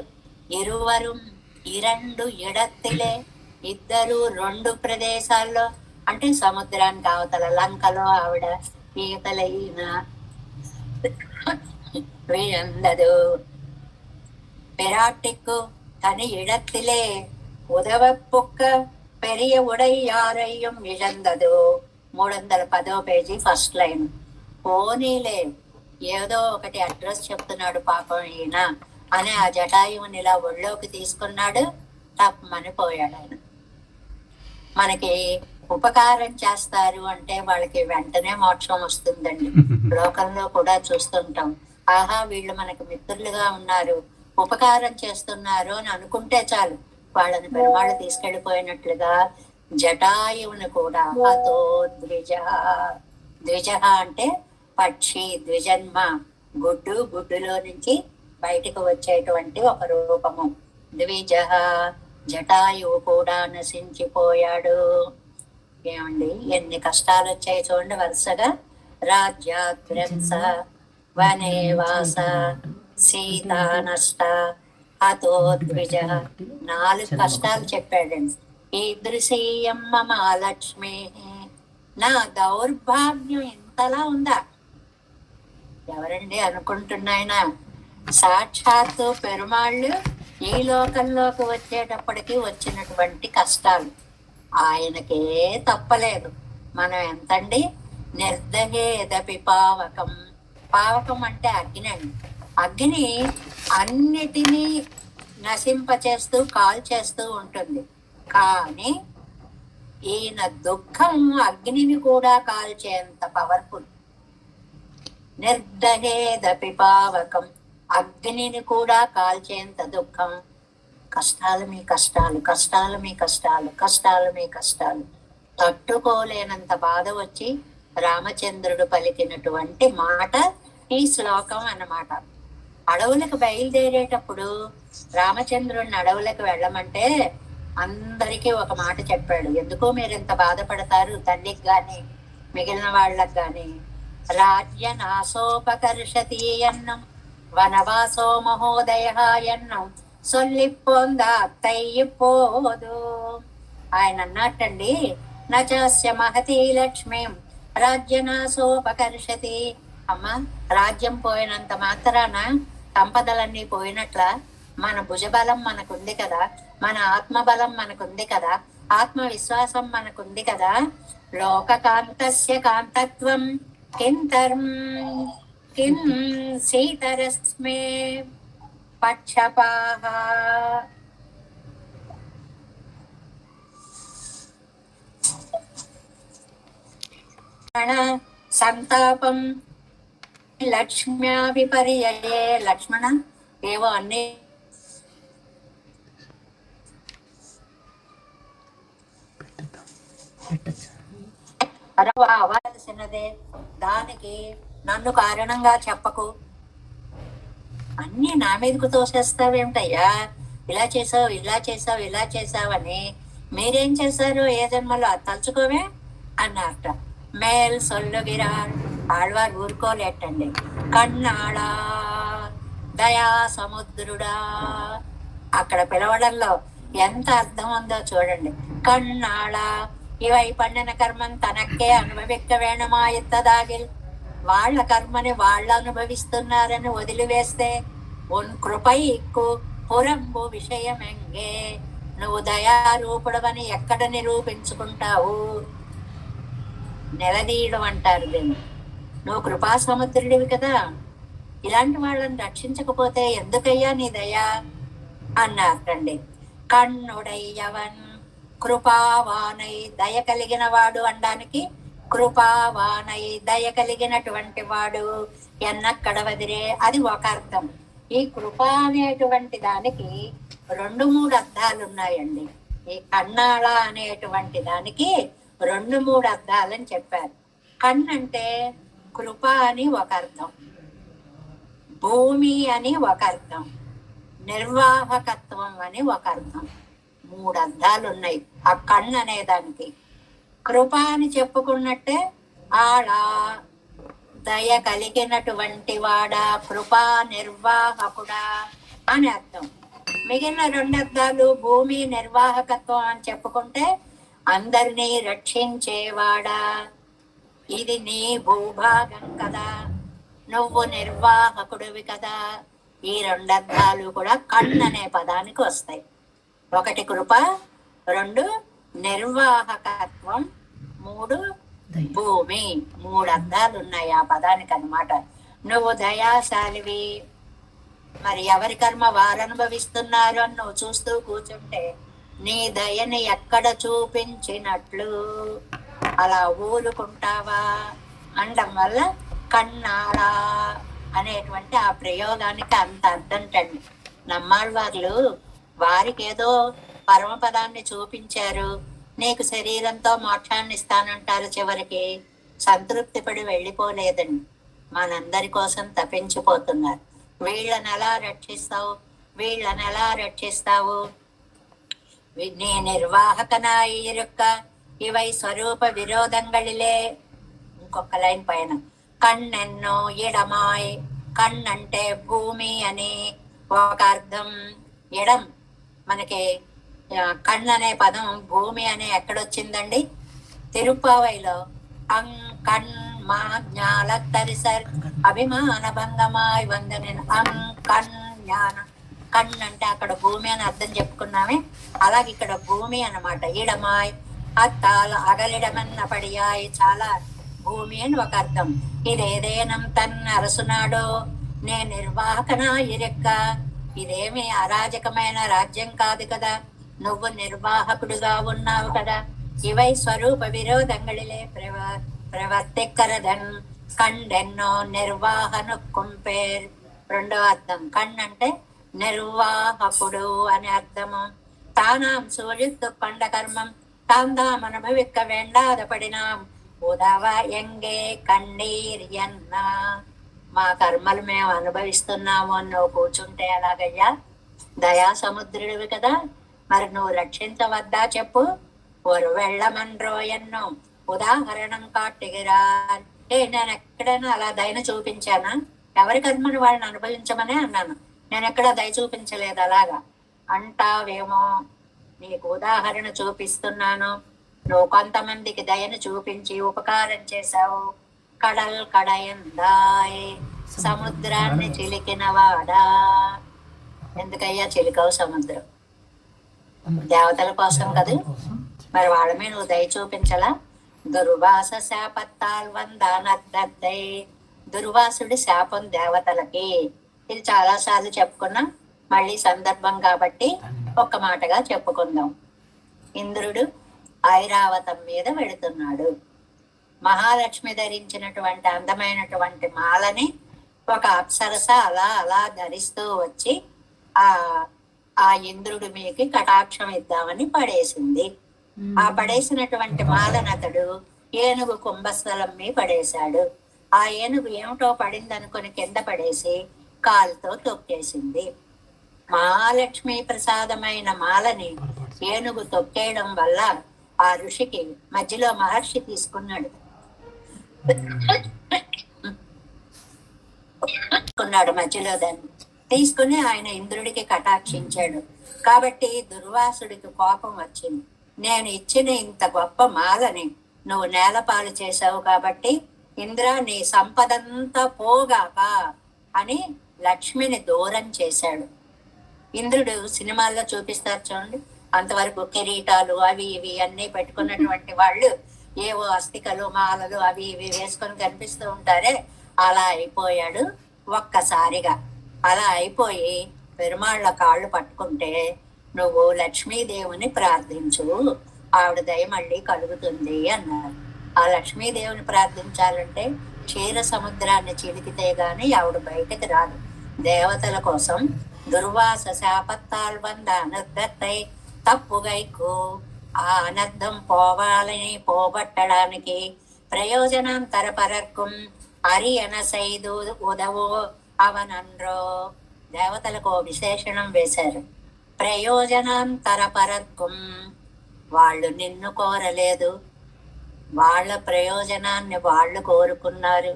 ఇరువరుం ఇరండు ఎడత్తిలే, ఇద్దరు రెండు ప్రదేశాల్లో, అంటే సముద్రానికి అవతల లంకలో ఆవిడ ఈతలైన వియందదు. பிராட்டிக்கு தனி இடத்திலே உதவப்புக்க பெரிய உடை யாரையும் இழந்தது. 310వ పేజీ ఫస్ట్ లైన్. పోనీలే, ఏదో ఒకటి అడ్రస్ చెప్తున్నాడు పాపం ఈయన అని ఆ జటాయువుని ఇలా ఒళ్ళోకి తీసుకున్నాడు. తప్పమని పోయాడు ఆయన. మనకి ఉపకారం చేస్తారు అంటే వాళ్ళకి వెంటనే మోక్షం వస్తుందండి. లోకంలో కూడా చూస్తుంటాం, ఆహా వీళ్ళు మనకి మిత్రులుగా ఉన్నారు, ఉపకారం చేస్తున్నారు అని అనుకుంటే చాలు, వాళ్ళని పెరుమాళ్ళు తీసుకెళ్లిపోయినట్లుగా జటాయువుని కూడా అతో ద్విజ. ద్విజ అంటే పక్షి, ద్విజన్మ, గుడ్డులో నుంచి బయటకు వచ్చేటువంటి ఒక రూపము. ద్విజ, జటాయువు కూడా నశించిపోయాడు. ఏమండి ఎన్ని కష్టాలు వచ్చాయి చూడండి వరుసగా. రాజ్యాద్రంస, వనేవాస, సీతా నష్ట, అతో ద్విజ, 4 కష్టాలు చెప్పాడండి. ఈదృశీయమ్మ మహాలక్ష్మి, నా దౌర్భాగ్యం ఇంతలా ఉందా? ఎవరండి అనుకుంటున్నాయన? సాక్షాత్తు పెరుమాళ్ళు ఈ లోకంలోకి వచ్చేటప్పటికి వచ్చినటువంటి కష్టాలు ఆయనకే తప్పలేదు. మనం ఎంతండి? నిర్దహేదపి పావకం. పావకం అంటే అగ్ని అండి. అగ్ని అన్నిటినీ నశింపచేస్తూ కాల్చేస్తూ ఉంటుంది. కానీ ఈయన దుఃఖం అగ్నిని కూడా కాల్చేంత పవర్ఫుల్. నిర్దహేదపి పావకం, అగ్నిని కూడా కాల్చేంత దుఃఖం. కష్టాలు మీ కష్టాలు, కష్టాలు మీ కష్టాలు, కష్టాలు మీ కష్టాలు. తట్టుకోలేనంత బాధ వచ్చి రామచంద్రుడు పలికినటువంటి మాట ఈ శ్లోకం అన్నమాట. అడవులకు బయలుదేరేటప్పుడు రామచంద్రుడిని అడవులకు వెళ్ళమంటే అందరికీ ఒక మాట చెప్పాడు. ఎందుకు మీరు ఇంత బాధపడతారు, తల్లికి గాని మిగిలిన వాళ్ళకి గాని. రాజ్య నాశోపకర్షతి అన్నం, వనవాసో మహోదయ అన్నం, సొల్లిపోంద తయ్యిపోదు. ఆయన అన్నట్టండి, నచాస్య మహతీ లక్ష్మీ రాజ్యనాశోపకర్షతి. అమ్మ, రాజ్యం పోయినంత మాత్రాన సంపదలన్నీ పోయినట్ల మన భుజబలం మనకుంది కదా, మన ఆత్మబలం మనకుంది కదా, ఆత్మవిశ్వాసం మనకుంది కదా. లోకకాంతస్య కాంతత్వం కిం సీతరస్మే పక్షపాః. సంతాపం లక్ష్మ్యాభిపర్యయే. లక్ష్మణ ఏవో అన్ని అవ్వాల్సినదే, దానికి నన్ను కారణంగా చెప్పకు. అన్ని నా మీదకు తోసేస్తావేమిటయ్యా? ఇలా చేసావు, ఇలా చేసావు, ఇలా చేసావని. మీరేం చేశారు ఏ జన్మలో అది తలుచుకోవే అన్నారట. మేల్ సొల్లుగిరార్, ఆళ్వారు ఊరుకోలేటండి. కన్నాడా దయా సముద్రుడా, అక్కడ పిలవడంలో ఎంత అర్థం ఉందో చూడండి. కన్నాడా, ఇవై పండిన కర్మం తనక్కే అనుభవిక్క వేణమాయిత్తదాగిల్. వాళ్ళ కర్మని వాళ్ళు అనుభవిస్తున్నారని వదిలివేస్తే ఉన్ కృపై ఇక్కు పురంబు విషయమెంగే. నువ్వు దయారూపుడవని ఎక్కడ నిరూపించుకుంటావు? నిలదీయడం అంటారు దీన్ని. నువ్వు కృపా సముద్రుడివి కదా, ఇలాంటి వాళ్ళని రక్షించకపోతే ఎందుకయ్యా నీ దయా అన్నారండి. కన్నుడయ్యవన్ కృపావానై, దయ కలిగిన వాడు అనడానికి కృపావానై, దయ కలిగినటువంటి వాడు ఎన్నక్కడ వదిరే, అది ఒక అర్థం. ఈ కృప అనేటువంటి దానికి 2-3 అర్థాలు ఉన్నాయండి. ఈ కన్నాళ అనేటువంటి దానికి 2-3 అర్థాలని చెప్పారు. కన్నంటే కృప అని ఒక అర్థం, భూమి అని ఒక అర్థం, నిర్వాహకత్వం అని ఒక అర్థం. 3 అర్థాలు ఉన్నాయి ఆ కన్ను అనే దానికి. కృప అని చెప్పుకున్నట్టే ఆడ దయ కలిగినటువంటి వాడా, కృపా నిర్వాహకుడా అని అర్థం. మిగిలిన 2 అర్థాలు భూమి నిర్వాహకత్వం అని చెప్పుకుంటే అందరినీ రక్షించేవాడా, ఇది నీ భూభాగం కదా, నువ్వు నిర్వాహకుడివి కదా. ఈ 2 అర్థాలు కూడా కణ్ అనే పదానికి వస్తాయి. 1 కృప, 2 నిర్వాహకత్వం, 3 భూమి. 3 అర్థాలు ఉన్నాయి ఆ పదానికి అన్నమాట. నువ్వు దయాశాలివి, మరి ఎవరి కర్మ వారు అనుభవిస్తున్నారు అని నువ్వు చూస్తూ కూర్చుంటే నీ దయని ఎక్కడ చూపించినట్లు అలా ఊరుకుంటావా అనడం వల్ల కన్నాడా అనేటువంటి ఆ ప్రయోగానికి అంత అర్థంటండి. నమ్మాళ్ళవార్లు వారికి ఏదో పరమపదాన్ని చూపించారు, నీకు శరీరంతో మోక్షాన్ని ఇస్తానంటారు, చివరికి సంతృప్తి పడి వెళ్ళిపోలేదండి. మనందరి కోసం తప్పించిపోతున్నారు. వీళ్ళని ఎలా రక్షిస్తావు, వీళ్ళని ఎలా రక్షిస్తావు, నీ నిర్వాహకనాయిరుక్క ఇవై స్వరూప విరోధంగళిలే. ఇంకొక లైన్ పైన కಣ್ಣెన్నో ఎడమాయ్, కణ్ అంటే భూమి అని ఒక అర్థం. ఎడం మనకి కణ్ అనే పదం భూమి అనే ఎక్కడొచ్చిందండి? తిరుప్పావైలో అం కణ్ మా జ్ఞాల తరిసర్ అభిమాన భంగమాయ్ వందన అం కణ్ జ్ఞాన. కణ్ అంటే అక్కడ భూమి అని అర్థం చెప్పుకున్నామే, అలాగే ఇక్కడ భూమి అన్నమాట. ఈడమాయ్ అత్తాల అగలిడమన్న పడియాయ్, చాలా భూమి అని ఒక అర్థం. ఇదేదేనం తన్ అరసునాడో నే నిర్వాహకన ఇరెక్క, ఇదేమి అరాజకమైన రాజ్యం కాదు కదా, నువ్వు నిర్వాహకుడుగా ఉన్నావు కదా. ఇవై స్వరూప విరోధంగళిలే ప్రవర్తిక్కరదన్ కండెన్నో నిర్వాహను కుంపేర్. 2వ అర్థం కణ్ అంటే నిర్వాహకుడు అని అర్థము. తానాం సూర్యుత్తు కొండ కర్మం తాందామనుభవిక్క వెండాదపడినాం ఉదవ ఎంగే కన్నీర్యన్న. మా కర్మలు మేము అనుభవిస్తున్నాము అని నువ్వు కూర్చుంటే ఎలాగయ్యా? దయా సముద్రుడివి కదా, మరి నువ్వు రక్షించవద్దా చెప్పు. ఒరు వెళ్ళమన్రో ఎన్నో ఉదాహరణం కాటిగిరా. నేను ఎక్కడైనా అలా దయను చూపించానా? ఎవరి కర్మను వాళ్ళని అనుభవించమనే అన్నాను, నేను ఎక్కడ దయ చూపించలేదు. అలాగా అంటావేమో, నీకు ఉదాహరణ చూపిస్తున్నాను. నువ్వు కొంతమందికి దయను చూపించి ఉపకారం చేశావు. కడల్ కడయందాయ్, సముద్రాన్ని చిలికిన వాడా. ఎందుకయ్యా చిలికవు సముద్రం? దేవతల కోసం కదా, మరి వాళ్ళ మీద నువ్వు దయ చూపించలా? దుర్వాస శాపత్తాల్ వందానద్దై. దుర్వాసుడి శాపం దేవతలకి. ఇది చాలా సార్లు చెప్పుకున్నాం, మళ్ళీ సందర్భం కాబట్టి ఒక్క మాటగా చెప్పుకుందాం. ఇంద్రుడు ఐరావతం మీద వెళుతున్నాడు. మహాలక్ష్మి ధరించినటువంటి అందమైనటువంటి మాలని ఒక అప్సరస అలా అలా ధరిస్తూ వచ్చి ఆ ఇంద్రుడి మీదకి కటాక్షం ఇద్దామని పడేసింది. ఆ పడేసినటువంటి మాలను అతడు ఏనుగు కుంభస్థలం మీద పడేశాడు. ఆ ఏనుగు ఏమిటో పడింది అనుకుని కింద పడేసి కాలుతో తొక్కేసింది. మహాలక్ష్మి ప్రసాదమైన మాలని ఏనుగు తొక్కేయడం వల్ల ఆ ఋషికి మధ్యలో మహర్షి తీసుకున్నాడు మధ్యలో దాన్ని తీసుకుని ఆయన ఇంద్రుడికి కటాక్షించాడు. కాబట్టి దుర్వాసుడికి కోపం వచ్చింది. నేను ఇచ్చిన ఇంత గొప్ప మాలని నువ్వు నేలపాలు చేశావు కాబట్టి ఇంద్ర నీ సంపదంతా పోగాక అని లక్ష్మిని దూరం చేశాడు. ఇంద్రుడు సినిమాల్లో చూపిస్తారు చూడండి, అంతవరకు కిరీటాలు అవి ఇవి అన్ని పెట్టుకున్నటువంటి వాళ్ళు ఏవో అస్థికలు మాలలు అవి ఇవి వేసుకొని కనిపిస్తూ ఉంటారే, అలా అయిపోయాడు ఒక్కసారిగా. అలా అయిపోయి పెరుమాళ్ళ కాళ్ళు పట్టుకుంటే నువ్వు లక్ష్మీదేవిని ప్రార్థించు, ఆవిడ దయ మళ్ళీ కలుగుతుంది అన్నారు. ఆ లక్ష్మీదేవిని ప్రార్థించాలంటే క్షీర సముద్రాన్ని చిలికితే గాని ఆవిడ బయటకు రాదు. దేవతల కోసం దుర్వాస శాపత్తాల్ వంద అనర్థై తప్పుగైకు ఆ అనర్థం పోవాలని పోగొట్టడానికి ప్రయోజనాంతర పరర్కం అరియన సైదు ఉదవో అవనన్రో. దేవతలకు విశేషణం వేశారు, ప్రయోజనాంతర పరర్కం. వాళ్ళు నిన్ను కోరలేదు, వాళ్ళ ప్రయోజనాన్ని వాళ్ళు కోరుకున్నారు.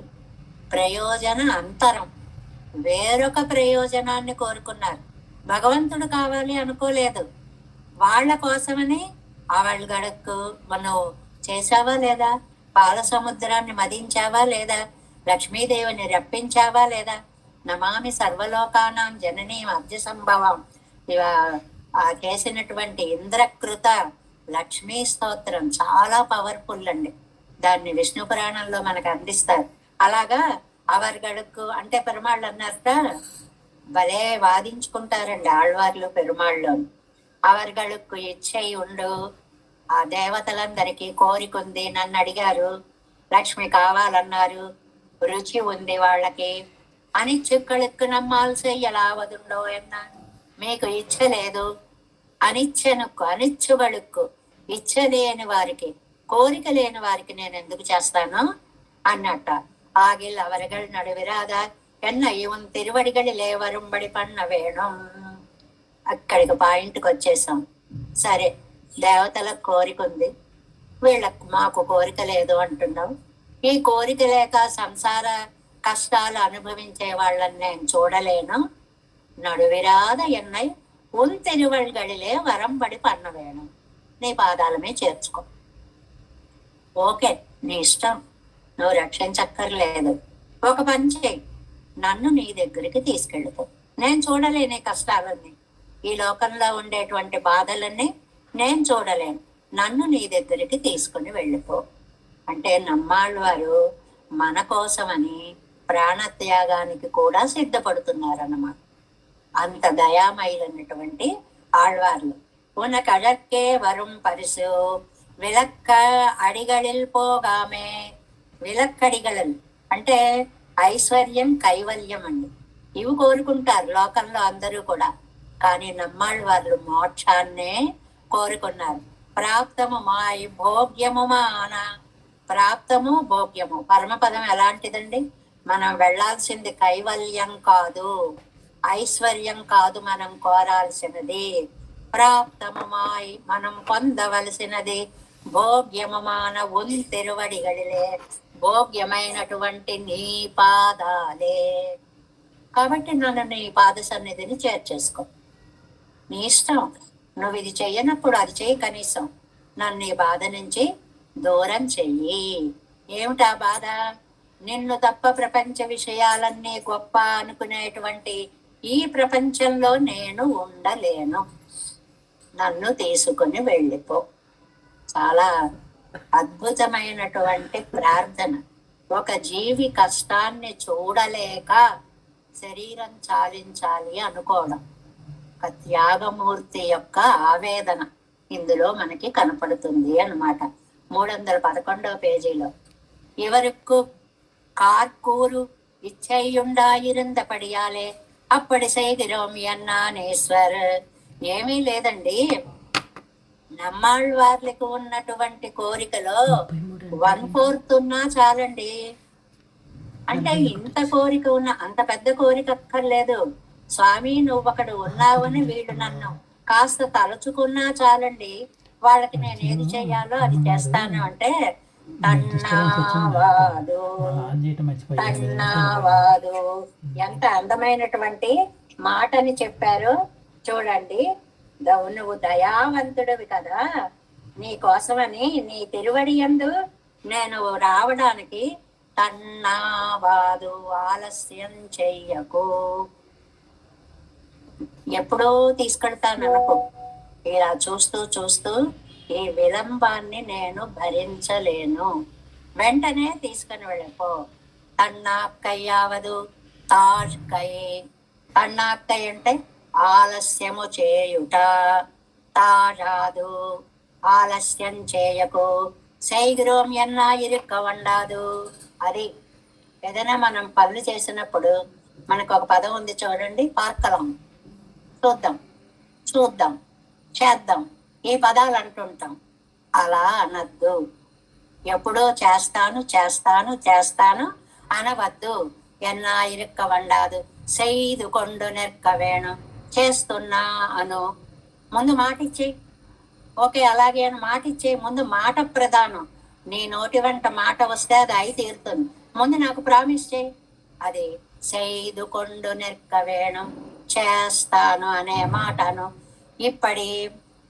ప్రయోజన అంతరం, వేరొక ప్రయోజనాన్ని కోరుకున్నారు. భగవంతుడు కావాలి అనుకోలేదు. వాళ్ళ కోసమని ఆవళ్ళ గడక్కు మనం చేసావా లేదా? పాల సముద్రాన్ని మదించావా లేదా? లక్ష్మీదేవిని రప్పించావా లేదా? నమామి సర్వలోకానాం జననీ మధ్య సంభవం ఆ చేసినటువంటి ఇంద్రకృత లక్ష్మీ స్తోత్రం చాలా పవర్ఫుల్ అండి. దాన్ని విష్ణు పురాణంలో మనకు అందిస్తారు. అలాగా అవర్ గడుక్కు అంటే పెరుమాళ్ళు అన్నారట, భలే వాదించుకుంటారండి ఆళ్వార్లు పెరుమాళ్ళు. అవర్ గడుక్కు ఇచ్చై ఉండు, ఆ దేవతలందరికీ కోరికుంది, నన్ను అడిగారు, లక్ష్మి కావాలన్నారు, రుచి ఉంది వాళ్ళకి, అనిచ్చుక్కడుక్కు నమ్మాల్సి ఎలా వదుండో ఎన్న, మీకు ఇచ్చలేదు, అనిచ్చెనుక్కు అనిచ్చుగడుక్కు, ఇచ్చలేని వారికి, కోరిక లేని వారికి నేను ఎందుకు చేస్తాను అన్నట్ట. ఆగిల్ అవరగల్ నడువిరాద ఎన్న ఇవన్ తిరువడిగడిలే వరుంబడి పన్న వేణం. అక్కడికి పాయింట్కి వచ్చేసాం. సరే, దేవతలకు కోరిక ఉంది, వీళ్ళకు మాకు కోరిక లేదు అంటున్నావు. ఈ కోరిక లేక సంసార కష్టాలు అనుభవించే వాళ్ళని నేను చూడలేను. నడువిరాద ఎన్నై ఉన్ తిరువడిగడిలే వరంబడి పన్న వేణం. నీ పాదాలమే చేర్చుకో. ఓకే, నీ ఇష్టం, నువ్వు రక్షించక్కర్లేదు. ఒక పని చేయి, నన్ను నీ దగ్గరికి తీసుకెళ్ళిపో. నేను చూడలేని కష్టాలన్నీ, ఈ లోకంలో ఉండేటువంటి బాధలన్నీ నేను చూడలేను. నన్ను నీ దగ్గరికి తీసుకుని వెళ్ళిపో అంటే నమ్మాళ్ళు వారు మన కోసమని ప్రాణత్యాగానికి కూడా సిద్ధపడుతున్నారన్నమాట. అంత దయామయులైనటువంటి ఆళ్వార్లు. ఉనకడక్కే వరం పరిసు విలక్క అడిగళిల్ పోగామే. విలక్కడిగళలు అంటే ఐశ్వర్యం, కైవల్యం అండి. ఇవి కోరుకుంటారు లోకంలో అందరూ కూడా. కానీ నమ్మాళ్ళ వాళ్ళు మోక్షాన్నే కోరుకున్నారు. ప్రాప్తము మాయి భోగ్యము మాన. ప్రాప్తము భోగ్యము, పరమపదం ఎలాంటిదండి? మనం వెళ్లాల్సింది కైవల్యం కాదు, ఐశ్వర్యం కాదు మనం కోరాల్సినది. ప్రాప్తము మాయి, మనం పొందవలసినది భోగ్యముమాన ఉన్ తిరువడిగడిలే, భోగ్యమైనటువంటి నీ పాదాలే. కాబట్టి నన్ను నీ పాద సన్నిధిని చేర్చేసుకో. నీ ఇష్టం, నువ్వు ఇది చెయ్యనప్పుడు అది చెయ్యి. కనీసం నన్ను ఈ బాధ నుంచి దూరం చెయ్యి. ఏమిటా బాధ? నిన్ను తప్ప ప్రపంచ విషయాలన్నీ గొప్ప అనుకునేటువంటి ఈ ప్రపంచంలో నేను ఉండలేను. నన్ను తీసుకుని వెళ్ళిపో. చాలా అద్భుతమైనటువంటి ప్రార్థన. ఒక జీవి కష్టాన్ని చూడలేక శరీరం చాలించాలి అనుకోవడం, ఒక త్యాగమూర్తి యొక్క ఆవేదన ఇందులో మనకి కనపడుతుంది అన్నమాట. 311వ పేజీలో ఇవరకు కార్కూరు ఇచ్చయ్యుండాయిరుందపడియాలే అప్పటి సైగిరోం ఎన్నానేశ్వర్. ఏమీ లేదండి, నమ్మాళ్ళవార్లకు ఉన్నటువంటి కోరికలో 1/4 ఉన్నా చాలండి. అంటే ఇంత కోరిక ఉన్న, అంత పెద్ద కోరిక అక్కర్లేదు. స్వామి నువ్వు ఒకడు ఉన్నావని వీళ్ళు నన్ను కాస్త తలుచుకున్నా చాలండి, వాళ్ళకి నేను ఏది చెయ్యాలో అది చేస్తాను అంటే తన్నావాదు తన్నావాదు. ఎంత అందమైనటువంటి మాటని చెప్పారు చూడండి. నువ్వు దయావంతుడివి కదా, నీ కోసమని నీ తిరువడి యందు నేను రావడానికి తన్నావాదు, ఆలస్యం చెయ్యకు. ఎప్పుడో తీసుకెళ్తాననుకో, ఇలా చూస్తూ చూస్తూ ఈ విలంబాన్ని నేను భరించలేను, వెంటనే తీసుకుని వెళ్ళిపో. తన్నాక్కయ్యావదు తాష్కై. తన్నాక్కై అంటే ఆలస్యము చేయుట, తారాదు ఆలస్యం చేయకు. సైగ్రోం ఎన్నా ఇరుక్క వండాదు. అది ఏదైనా మనం పనులు చేసినప్పుడు మనకు ఒక పదం ఉంది చూడండి, పార్కలం. చూద్దాం, చూద్దాం, చేద్దాం, ఈ పదాలు అంటుంటాం. అలా అనద్దు. ఎప్పుడో చేస్తాను చేస్తాను చేస్తాను అనవద్దు. ఎన్నా ఇరుక్క వండాదు. సైదు కొండు నెర్క వేణు. చేస్తున్నా అను, ముందు మాట ఇచ్చేయి. ఓకే అలాగే అని మాట ఇచ్చేయి. ముందు మాట ప్రధానం. నీ నోటి వెంట మాట వస్తే అది అయి తీరుతుంది. ముందు నాకు ప్రామిస్ చేయి. అది సైదు కొండు నెర్క వేణం, చేస్తాను అనే మాటను ఇప్పటి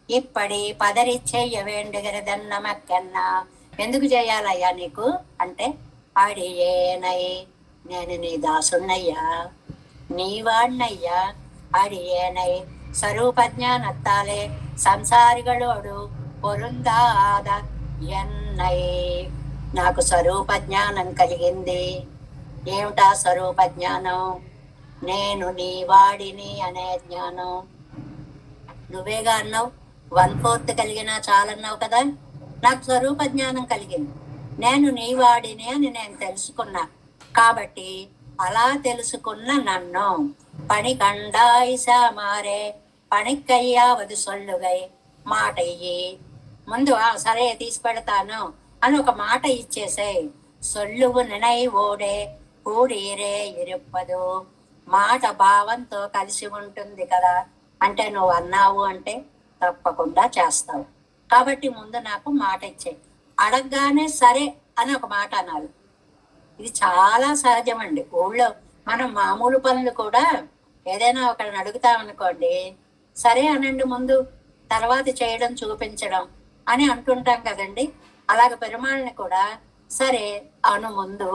ఇప్పటి పదరి చెయ్య వేండుగరదన్నమక్కన్నా. ఎందుకు చేయాలయ్యా నీకు అంటే, అడియేనై నేను నీ దాసున్నయ్యా, నీ వాణ్ణయ్యా, అడియేనై ಸ್ವರೂಪಜ್ಞಾನತ್ತಾಲೆ సంసారిగళోడు పొరుందాద ఎన్నై. నాకు స్వరూప జ్ఞానం కలిగింది. ఏమిటా స్వరూప జ్ఞానం? నేను నీ వాడిని అనే జ్ఞానం. నువ్వేగా అన్నావు 1/4 కలిగినా చాలన్నావు కదా. నాకు స్వరూప జ్ఞానం కలిగింది, నేను నీ వాడిని అని నేను తెలుసుకున్నా. కాబట్టి అలా తెలుసుకున్న నన్ను పణికండాయిసా మారే పణిక్కయ్యావదు సొల్లుగై మాట ఇయ్యి. ముందు సరే తీసి పెడతాను అని ఒక మాట ఇచ్చేసాయి. సొల్లువు నినై ఓడే కూడీరే ఇరుప్పదు. మాట భావంతో కలిసి ఉంటుంది కదా. అంటే నువ్వు అన్నావు అంటే తప్పకుండా చేస్తావు. కాబట్టి ముందు నాకు మాట ఇచ్చే, అడగగానే సరే అని ఒక మాట అనాలి. ఇది చాలా సహజమండి. ఊళ్ళో మనం మామూలు పనులు కూడా ఏదైనా ఒకరిని అడుగుతామనుకోండి, సరే అనండి ముందు, తర్వాత చేయడం చూపించడం అని అంటుంటాం కదండి. అలాగ పెరుమాళ్ళని కూడా సరే అను ముందు,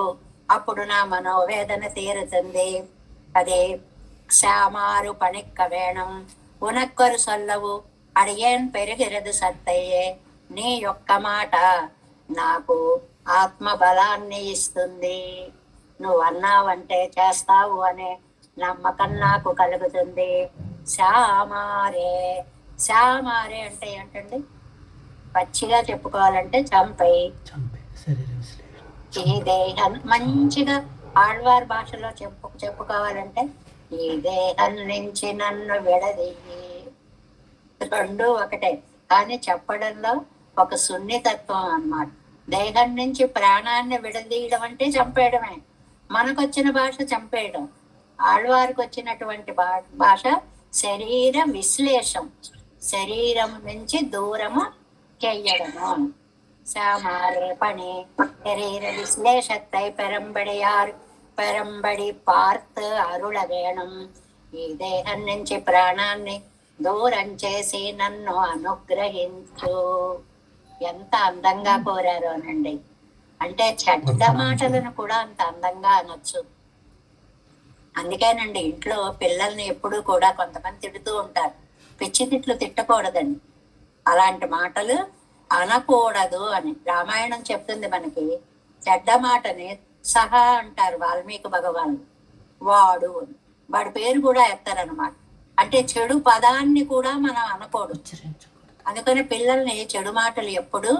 అప్పుడు నా మనోవేదన తీరుతుంది. అదే శ్యామారు పణిక్క వేణం ఉనక్కరు సొల్లవు అడిగేన్ పెరిగిరదు సత్తయ్యే. నీ యొక్క మాట నాకు ఆత్మ బలాన్ని ఇస్తుంది. నువ్వు అన్నావంటే చేస్తావు అనే నమ్మకం నాకు కలుగుతుంది. శ్యామారే, శ్యామారే అంటే ఏంటండి? పచ్చిగా చెప్పుకోవాలంటే చంపై. ఈ దేహం మంచిగా ఆళ్వార్ భాషలో చెప్పుకోవాలంటే ఈ దేహం నుంచి నన్ను విడదీయి. రెండు ఒకటే, కానీ చెప్పడంలో ఒక సున్నితత్వం అన్నమాట. దేహం నుంచి ప్రాణాన్ని విడదీయడం అంటే చంపేయడమే. మనకొచ్చిన భాష చంపేయడం. ఆళ్వారికి వచ్చినటువంటి భాష శరీర విశ్లేషం, శరీరం నుంచి దూరము చెయ్యడము. శ్యామారే పని శరీర విశ్లేషத்தை పెరంబడి పార్త్ అరుళ వేణం. ఈ దేహం నుంచి ప్రాణాన్ని దూరం చేసి నన్ను అనుగ్రహించు. ఎంత అందంగా కోరారు అనండి. అంటే చెడ్డ మాటలను కూడా అంత అందంగా అనొచ్చు. అందుకేనండి ఇంట్లో పిల్లల్ని ఎప్పుడూ కూడా కొంతమంది తిడుతూ ఉంటారు. పిచ్చి తిట్లు తిట్టకూడదండి, అలాంటి మాటలు అనకూడదు అని రామాయణం చెప్తుంది మనకి. చెడ్డ మాటని సహా అంటారు వాల్మీకి భగవాన్. వాడు వాడి పేరు కూడా ఎత్తారనమాట. అంటే చెడు పదాన్ని కూడా మనం అనకూడదు. అందుకని పిల్లల్ని చెడు మాటలు ఎప్పుడు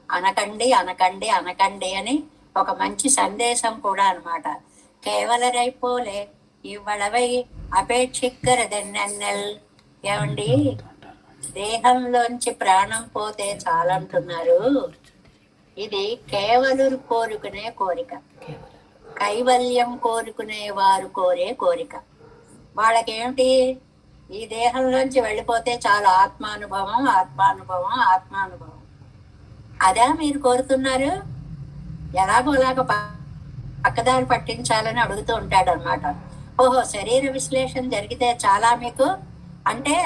అనకండి అనకండి అనకండి అని ఒక మంచి సందేశం కూడా అనమాట. కేవలరైపోలే ఇవ్వడవై అపేక్షిక్కరదెన్నెల్. ఏమండి, దేహంలోంచి ప్రాణం పోతే చాలంటున్నారు. ఇది కేవలం కోరుకునే కోరిక, కైవల్యం కోరుకునే వారు కోరే కోరిక. వాళ్ళకేమిటి, ఈ దేహంలోంచి వెళ్ళిపోతే చాలా ఆత్మానుభవం ఆత్మానుభవం ఆత్మానుభవం. అదా మీరు కోరుతున్నారు? ఎలాగోలాగ పక్కదారి పట్టించాలని అడుగుతూ ఉంటాడు అనమాట. ఓహో, శరీర విశ్లేషణ జరిగితే చాలా మీకు అంటే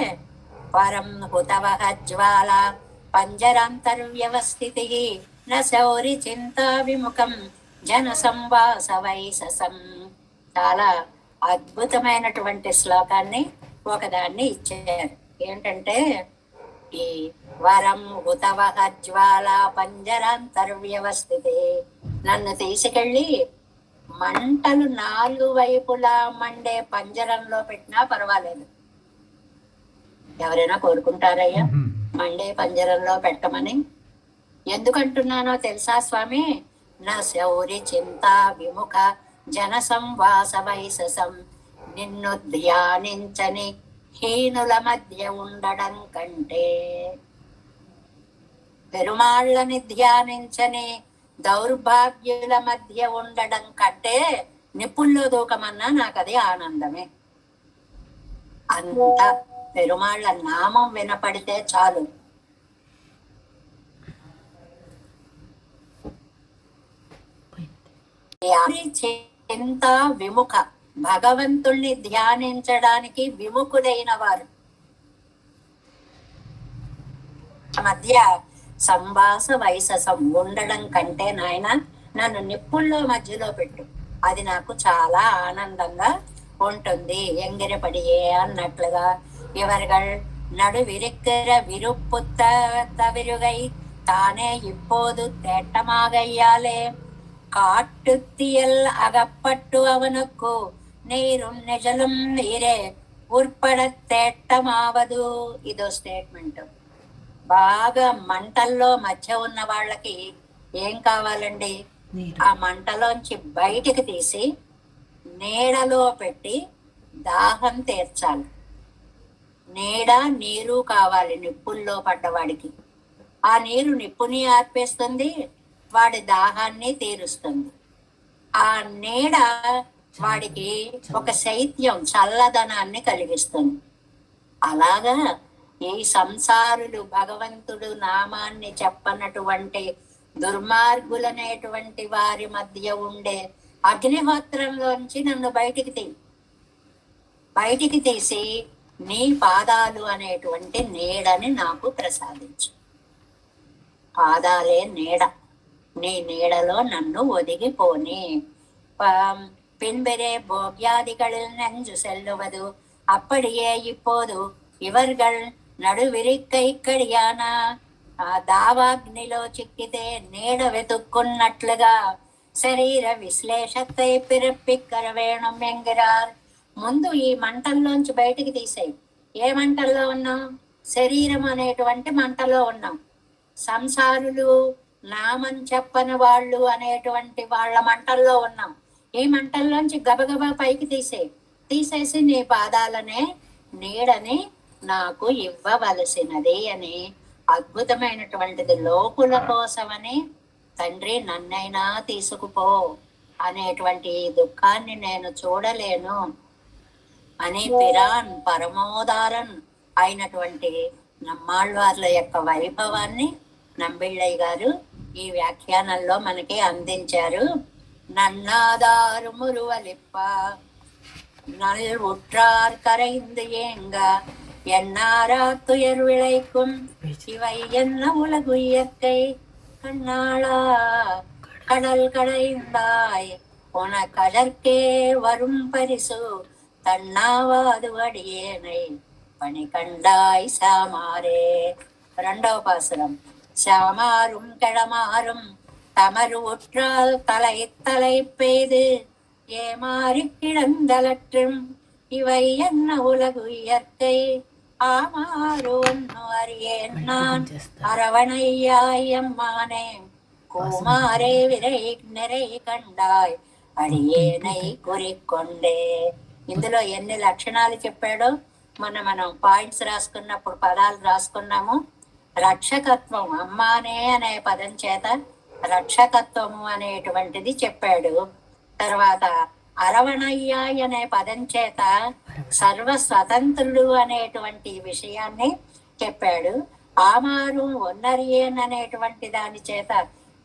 పరం హుతవహ జ్వాల పంజరాంతర్వ్యవస్థితి న శౌరి చింతా విముఖం జన సంవాస వైససం. చాలా అద్భుతమైనటువంటి శ్లోకాన్ని ఒకదాన్ని ఇచ్చారు. ఏంటంటే ఈ వరం హుతవహ జ్వాల పంజరాంతర్వ్యవస్థితి, నన్ను తీసుకెళ్ళి మంటలు 4 వైపులా మండే పంజరంలో పెట్టినా పర్వాలేదు. ఎవరైనా కోరుకుంటారయ్యా మండే పంజరంలో పెట్టమని? ఎందుకంటున్నానో తెలుసా స్వామి? నా శౌరి చింతా విముఖ జన సంవాస వైససం. నిన్ను ధ్యానించని హీనుల మధ్య ఉండడం కంటే, పెరుమాళ్ళని ధ్యానించని దౌర్భాగ్యుల మధ్య ఉండడం కంటే నిప్పుల్లో దూకమన్నా నాకు అది ఆనందమే. అంత పెరుమాళ్ళ నామం వినపడితే చాలు. చింత విముఖ భగవంతుణ్ణి ధ్యానించడానికి విముఖులైన వారు. మధ్య సంవాస వైససం ఉండడం కంటే నాయన నన్ను నిప్పుల్లో మధ్యలో పెట్టు, అది నాకు చాలా ఆనందంగా ఉంటుంది. ఎంగిరపడియే అన్నట్లుగా இவர்கள் நடுவிருக்கிற விருப்புத்த தவிருகை தானே இப்போது தேட்டமாகையாலே காட்டுத்தியல் அகப்பட்டு அவனுக்கு నీరుం నిజలం నీరే ఉర్పడ తేట్టమావదు. ఇదో స్టేట్మెంట్. బాగా మంటల్లో మధ్య ఉన్న వాళ్ళకి ఏం కావాలండి? ఆ మంటలోంచి బయటికి తీసి నీడలో పెట్టి దాహం తీర్చాలి. నీడ నీరు కావాలి నిప్పుల్లో పడ్డవాడికి. ఆ నీరు నిప్పుని ఆర్పేస్తుంది, వాడి దాహాన్ని తీరుస్తుంది. ఆ నీడ వాడికి ఒక శైత్యం, చల్లదనాన్ని కలిగిస్తుంది. అలాగా ఈ సంసారులు భగవంతుడు నామాన్ని చెప్పనటువంటి దుర్మార్గులనేటువంటి వారి మధ్య ఉండే అగ్నిహోత్రంలోంచి నన్ను బయటికి తీసి నీ పాదాలు అనేటువంటి నీడని నాకు ప్రసాదించు. పాదాలే నీడ, నీ నీడలో నన్ను ఒదిగిపోని. பின்பரே போக்யாதிகளில் நெஞ்சு செல்லுவது அப்படியே இப்போது இவர்கள் నడువిరిక్కై కడియానా దావాగ్నిలో చిక్కితే నీడ వెతుక్కున్నట్లుగా శరీర విశ్లేషத்தை పిరప్పిక్కర వేణం ఎంగిరార్. ముందు ఈ మంటల్లోంచి బయటికి తీసేయి. ఏ మంటల్లో ఉన్నాం? శరీరం అనేటువంటి మంటలో ఉన్నాం. సంసారులు, నామం చెప్పని వాళ్ళు అనేటువంటి వాళ్ళ మంటల్లో ఉన్నాం. ఈ మంటల్లోంచి గబగబా పైకి తీసేసి నీ పాదాలనే నీడని నాకు ఇవ్వవలసినది అని, అద్భుతమైనటువంటిది. లోకుల కోసమని తండ్రి నన్నైనా తీసుకుపో, అనేటువంటి ఈ దుఃఖాన్ని నేను చూడలేను అని పిరాన్ పరమోదారన్ అయినటువంటి నమ్మాళ్వార్ల యొక్క వైభవాన్ని నంబిళ్ళయ్య గారు ఈ వ్యాఖ్యానంలో మనకి అందించారు. நன்னாதாறு முருவலிப்ப நல் உற்றார் கரைந்து ஏங்க என்னாரா துயர் விளைக்கும் இவை என்ன உலகு இயற்கை கண்ணாளா கடல் கடைந்தாய் உனக்கதற்கே வரும் பரிசு தன்னாவாது அடியேனை பணி கண்டாய் சாமாரே. రెండవ పాసురం. சாமாரும் கிளமாறும் தமறு உற்றால் தலை பெய்து ஏமாறி கிடந்தலற்றும் இவை என்ன உலகு இயற்கை ஆமாறு ஒன்னு அறியேன் நான் அரவணையாயம்மானே குமாரே விரை நிறை కండాయ్ అడియేనై కోరికొండే. ఇందులో ఎన్ని లక్షణాలు చెప్పాడో మనం పాయింట్స్ రాసుకున్నప్పుడు పదాలు రాసుకున్నాము. రక్షకత్వం, అమ్మానే అనే పదం చేత రక్షకత్వము అనేటువంటిది చెప్పాడు. తర్వాత అరవణయ్యాయ్ అనే పదం చేత సర్వ స్వతంత్రుడు అనేటువంటి విషయాన్ని చెప్పాడు. ఆమారు ఒన్నరియన్ అనేటువంటి దాని చేత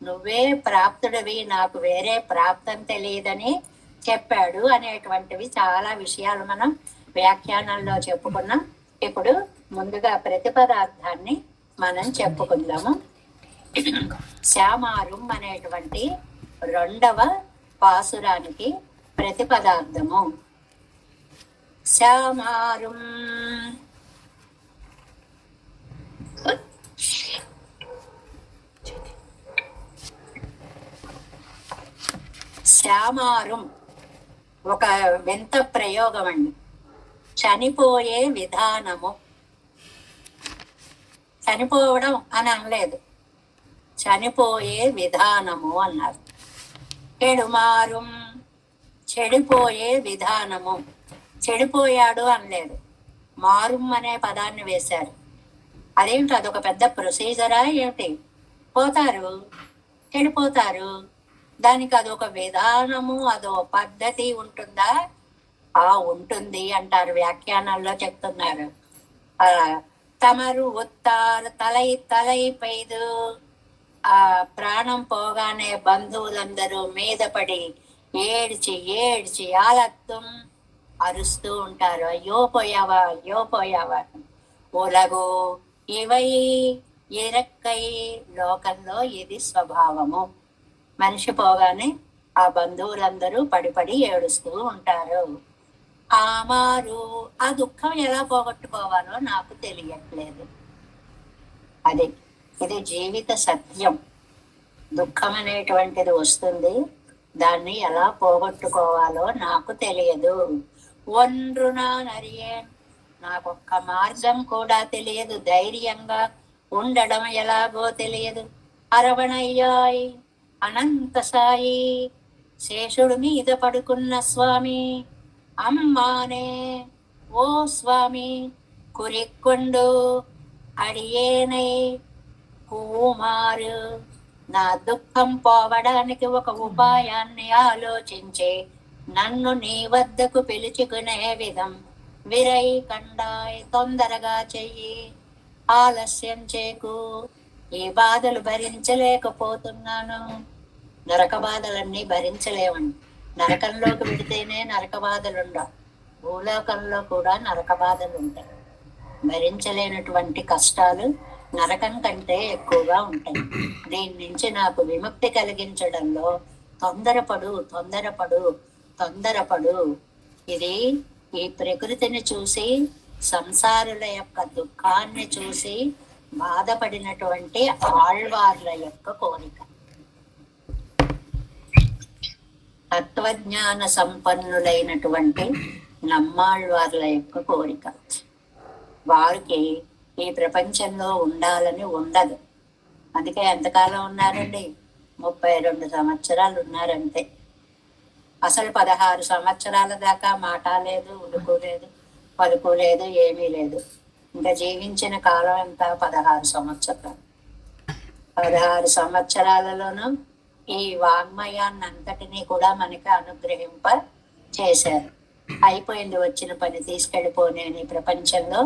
నువ్వే ప్రాప్తుడివి, నాకు వేరే ప్రాప్తం తెలియదని చెప్పాడు అనేటువంటివి చాలా విషయాలు మనం వ్యాఖ్యానంలో చెప్పుకున్నాం. ఇప్పుడు ముందుగా ప్రతిపదార్థాన్ని మనం చెప్పుకుందాము. శ్యామారుం అనేటువంటి రెండవ పాసురానికి ప్రతిపదార్థము. శ్యామారుం శ్యామారుం ఒక వింత ప్రయోగం అండి. చనిపోయే విధానము. చనిపోవడం అని అనలేదు, చనిపోయే విధానము అన్నారు. చెడుమారుం చెడిపోయే విధానము. చెడిపోయాడు అనలేదు, మారుం అనే పదాన్ని వేశారు. అదేమిటి, అదొక పెద్ద ప్రొసీజరా ఏమిటి? పోతారు, చెడిపోతారు, దానికి అదొక విధానము, అదో పద్ధతి ఉంటుందా? ఉంటుంది అంటారు, వ్యాఖ్యానాల్లో చెప్తున్నారు. తమరు ఉత్తారు తలై పైదు. ఆ ప్రాణం పోగానే బంధువులందరూ మీద పడి ఏడ్చి ఏడ్చి ఆలత్తం అరుస్తూ ఉంటారు. అయ్యో పోయావా, అయ్యో పోయావా. ఉలగు ఇవై ఇరక్కై, లోకంలో ఇది స్వభావము. మనిషి పోగానే ఆ బంధువులందరూ పడి ఏడుస్తూ ఉంటారు. ఆ మారు ఆ దుఃఖం ఎలా పోగొట్టుకోవాలో నాకు తెలియట్లేదు. అది ఇది జీవిత సత్యం. దుఃఖం అనేటువంటిది వస్తుంది, దాన్ని ఎలా పోగొట్టుకోవాలో నాకు తెలియదు. ఒండ్రునా నరియన్, నాకొక్క మార్గం కూడా తెలియదు. ధైర్యంగా ఉండడం ఎలాగో తెలియదు. అరవణయ్యాయ్ అనంత సాయి, శేషుడు మీద పడుకున్న స్వామి. అమ్మానే ఓ స్వామి కురిక్కొండు అడియేనై కుమారు. నా దుఃఖం పోవడానికి ఒక ఉపాయాన్ని ఆలోచించి నన్ను నీ వద్దకు పిలుచుకునే విధం విరై కండాయ్, తొందరగా చెయ్యి, ఆలస్యం చేకు. ఈ బాధలు భరించలేకపోతున్నాను. నరక బాధలన్నీ భరించలేవండి. నరకంలోకి వెడితేనే నరక బాధలుండవు, భూలోకంలో కూడా నరక బాధలు ఉంటాయి. భరించలేనటువంటి కష్టాలు నరకం కంటే ఎక్కువగా ఉంటాయి. దీని నుంచి నాకు విముక్తి కలిగించడంలో తొందరపడు తొందరపడు తొందరపడు. ఇది ఈ ప్రకృతిని చూసి, సంసారుల యొక్క దుఃఖాన్ని చూసి బాధపడినటువంటి ఆళ్వార్ల యొక్క కోరిక, తత్వజ్ఞాన సంపన్నులైనటువంటి నమ్మాళ్వార్ల యొక్క కోరిక. వారికి ఈ ప్రపంచంలో ఉండాలని ఉండదు. అందుకే ఎంతకాలం ఉన్నారండి? 32 సంవత్సరాలు ఉన్నారంతే. అసలు 16 సంవత్సరాల దాకా మాట లేదు, ఉడుకు లేదు, పలుకు లేదు, ఏమీ లేదు. ఇంకా జీవించిన కాలం ఎంత? 16 సంవత్సరాలు. 16 సంవత్సరాలలోనూ ఈ వాంగ్మయాన్ని అంతటినీ కూడా మనకి అనుగ్రహింప చేశారు. అయిపోయింది, వచ్చిన పని, తీసుకెళ్ళిపోనేని ప్రపంచంలో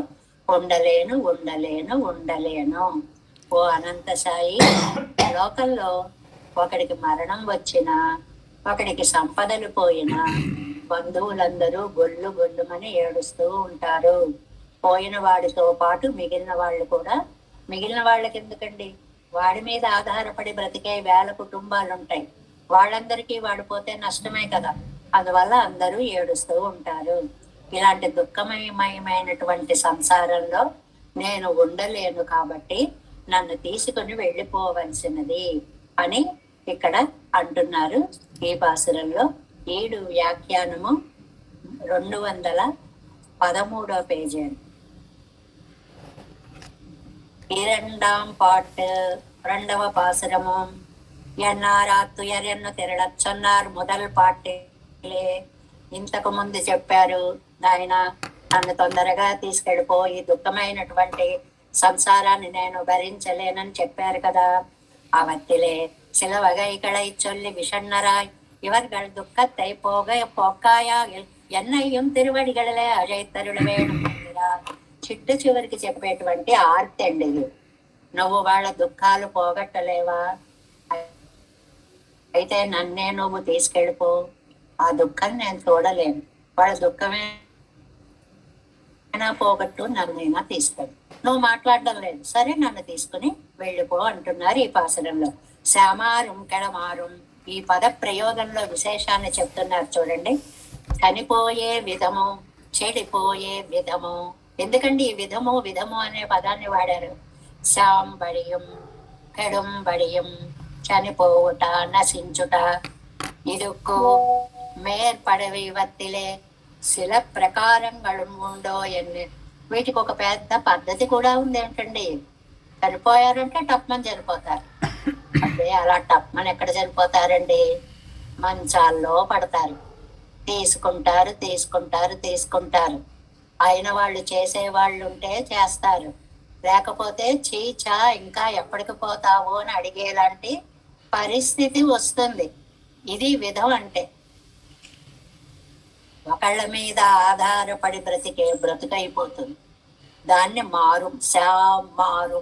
ఉండలేను ఉండలేను ఉండలేను. ఓ అనంత సాయి, లోకంలో ఒకడికి మరణం వచ్చినా, ఒకడికి సంపదలు పోయినా బంధువులందరూ గొల్లు గొల్లుమని ఏడుస్తూ ఉంటారు. పోయిన వాడితో పాటు మిగిలిన వాళ్ళు కూడా. మిగిలిన వాళ్ళకి ఎందుకండి? వాడి మీద ఆధారపడి బ్రతికే వేల కుటుంబాలు ఉంటాయి. వాళ్ళందరికీ వాడిపోతే నష్టమే కదా. అందువల్ల అందరూ ఏడుస్తూ ఉంటారు. ఇలాంటి దుఃఖమయమైనటువంటి సంసారంలో నేను ఉండలేను, కాబట్టి నన్ను తీసుకుని వెళ్ళిపోవలసినది అని ఇక్కడ అంటున్నారు ఈ పాసురంలో. 7 వ్యాఖ్యానము 213వ పేజీ. இரண்டாம் பாட்டு 2వ பாசுரము. ఎన్నారాత్తుయరెన్ను తిరడచ్చన్నారు మొదలు పాటిలే. ఇంతకు ముందు చెప్పారు, నాయన నన్ను తొందరగా తీసుకెళ్ళిపో, ఈ దుఃఖమైనటువంటి సంసారాన్ని నేను భరించలేనని చెప్పారు కదా. అవత్తిలే சிலவகை சொல்லி விஷண்ணராய் இவர்கள் துக்கத்தை போக்காயாக என்னையும் திருవడిగలలే అజైతరుల వేణు పొందినార్. చిట్టు చివరికి చెప్పేటువంటి ఆర్తి అండి ఇది. నువ్వు వాళ్ళ దుఃఖాలు పోగొట్టలేవా? అయితే నన్నే నువ్వు తీసుకెళ్ళిపో. ఆ దుఃఖం నేను చూడలేను. వాళ్ళ దుఃఖమే పోగొట్టు, నన్నైనా తీసుకెళ్ళి. నువ్వు మాట్లాడడం లేదు, సరే నన్ను తీసుకుని వెళ్ళిపో అంటున్నారు ఈ పాసరంలో. శ్యామారం కెడమారం, ఈ పద ప్రయోగంలో విశేషాన్ని చెప్తున్నారు చూడండి. చనిపోయే విధము, చెడిపోయే విధము. ఎందుకండి ఈ విధము విధము అనే పదాన్ని వాడారు? శాం బడియం, కెడుం బడియం, చనిపోవుట, నశించుట. ఇదుక్కు మేర్పడవి వత్తిలే శిల ప్రకారంగా ఉండో ఎన్ని. వీటికి ఒక పెద్ద పద్ధతి కూడా ఉంది. ఏంటండి, చనిపోయారంటే టప్మని చనిపోతారు. అదే అలా టప్మని ఎక్కడ చనిపోతారండి? మంచాల్లో పడతారు. తీసుకుంటారు తీసుకుంటారు తీసుకుంటారు. అయిన వాళ్ళు చేసేవాళ్ళు ఉంటే చేస్తారు, లేకపోతే చీచా ఇంకా ఎప్పటికి పోతావో అని అడిగేలాంటి పరిస్థితి వస్తుంది. ఇది విధం అంటే. ఒకళ్ళ మీద ఆధారపడి బ్రతికే బ్రతుకైపోతుంది. దాన్ని మారు, మారు.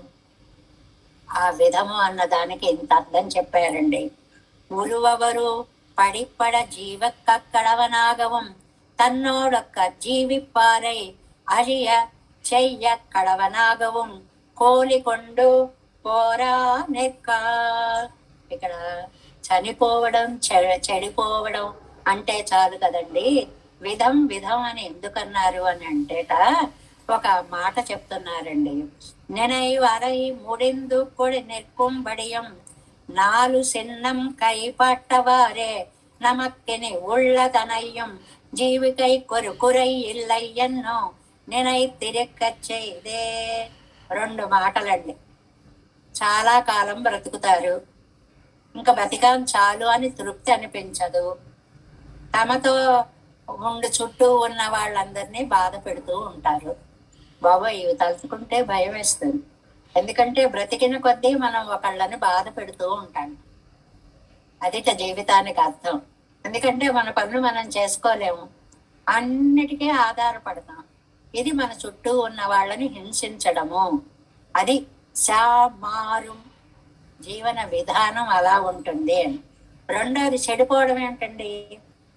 ఆ విధము అన్న దానికి ఇంత అర్థం చెప్పారండి. ఉలువవరు படிப்பட ஜீவக்கடவனாகவும் தன்னோடொக்க జీవిப்பாరై అழிయ చెయ్య కడవనాగవం కోలికొండు పోరా నెక్క. ఇక్కడ చనిపోవడం చెడిపోవడం అంటే చాలు కదండి, విధం విధం అని ఎందుకన్నారు అని అంటేట ఒక మాట చెప్తున్నారండి. నెనై వరై ముడిందు కొడి నెక్కుబడియం నాలు సిన్నం కైపట్టవారే నమక్కిని ఉళ్ళతనయ్యం జీవికై కొరుకురై ఇల్లయ్యన్నో నేనై తిరక్కచ్చే. రెండు మాటలండి. చాలా కాలం బ్రతుకుతారు, ఇంకా బ్రతికాం చాలు అని తృప్తి అనిపించదు. తమతో ఉండి చుట్టూ ఉన్న వాళ్ళందరినీ బాధ పెడుతూ ఉంటారు. బాబా ఇవి తలుచుకుంటే భయం వేస్తుంది. ఎందుకంటే బ్రతికిన కొద్దీ మనం ఒకళ్ళని బాధ పెడుతూ ఉంటాం. అది జీవితానికి అర్థం. ఎందుకంటే మన పనులు మనం చేసుకోలేము, అన్నిటికీ ఆధారపడతాం. ఇది మన చుట్టూ ఉన్న వాళ్ళని హింసించడము. అది మారు జీవన విధానం అలా ఉంటుంది అని. రెండోది చెడిపోవడం ఏంటండి,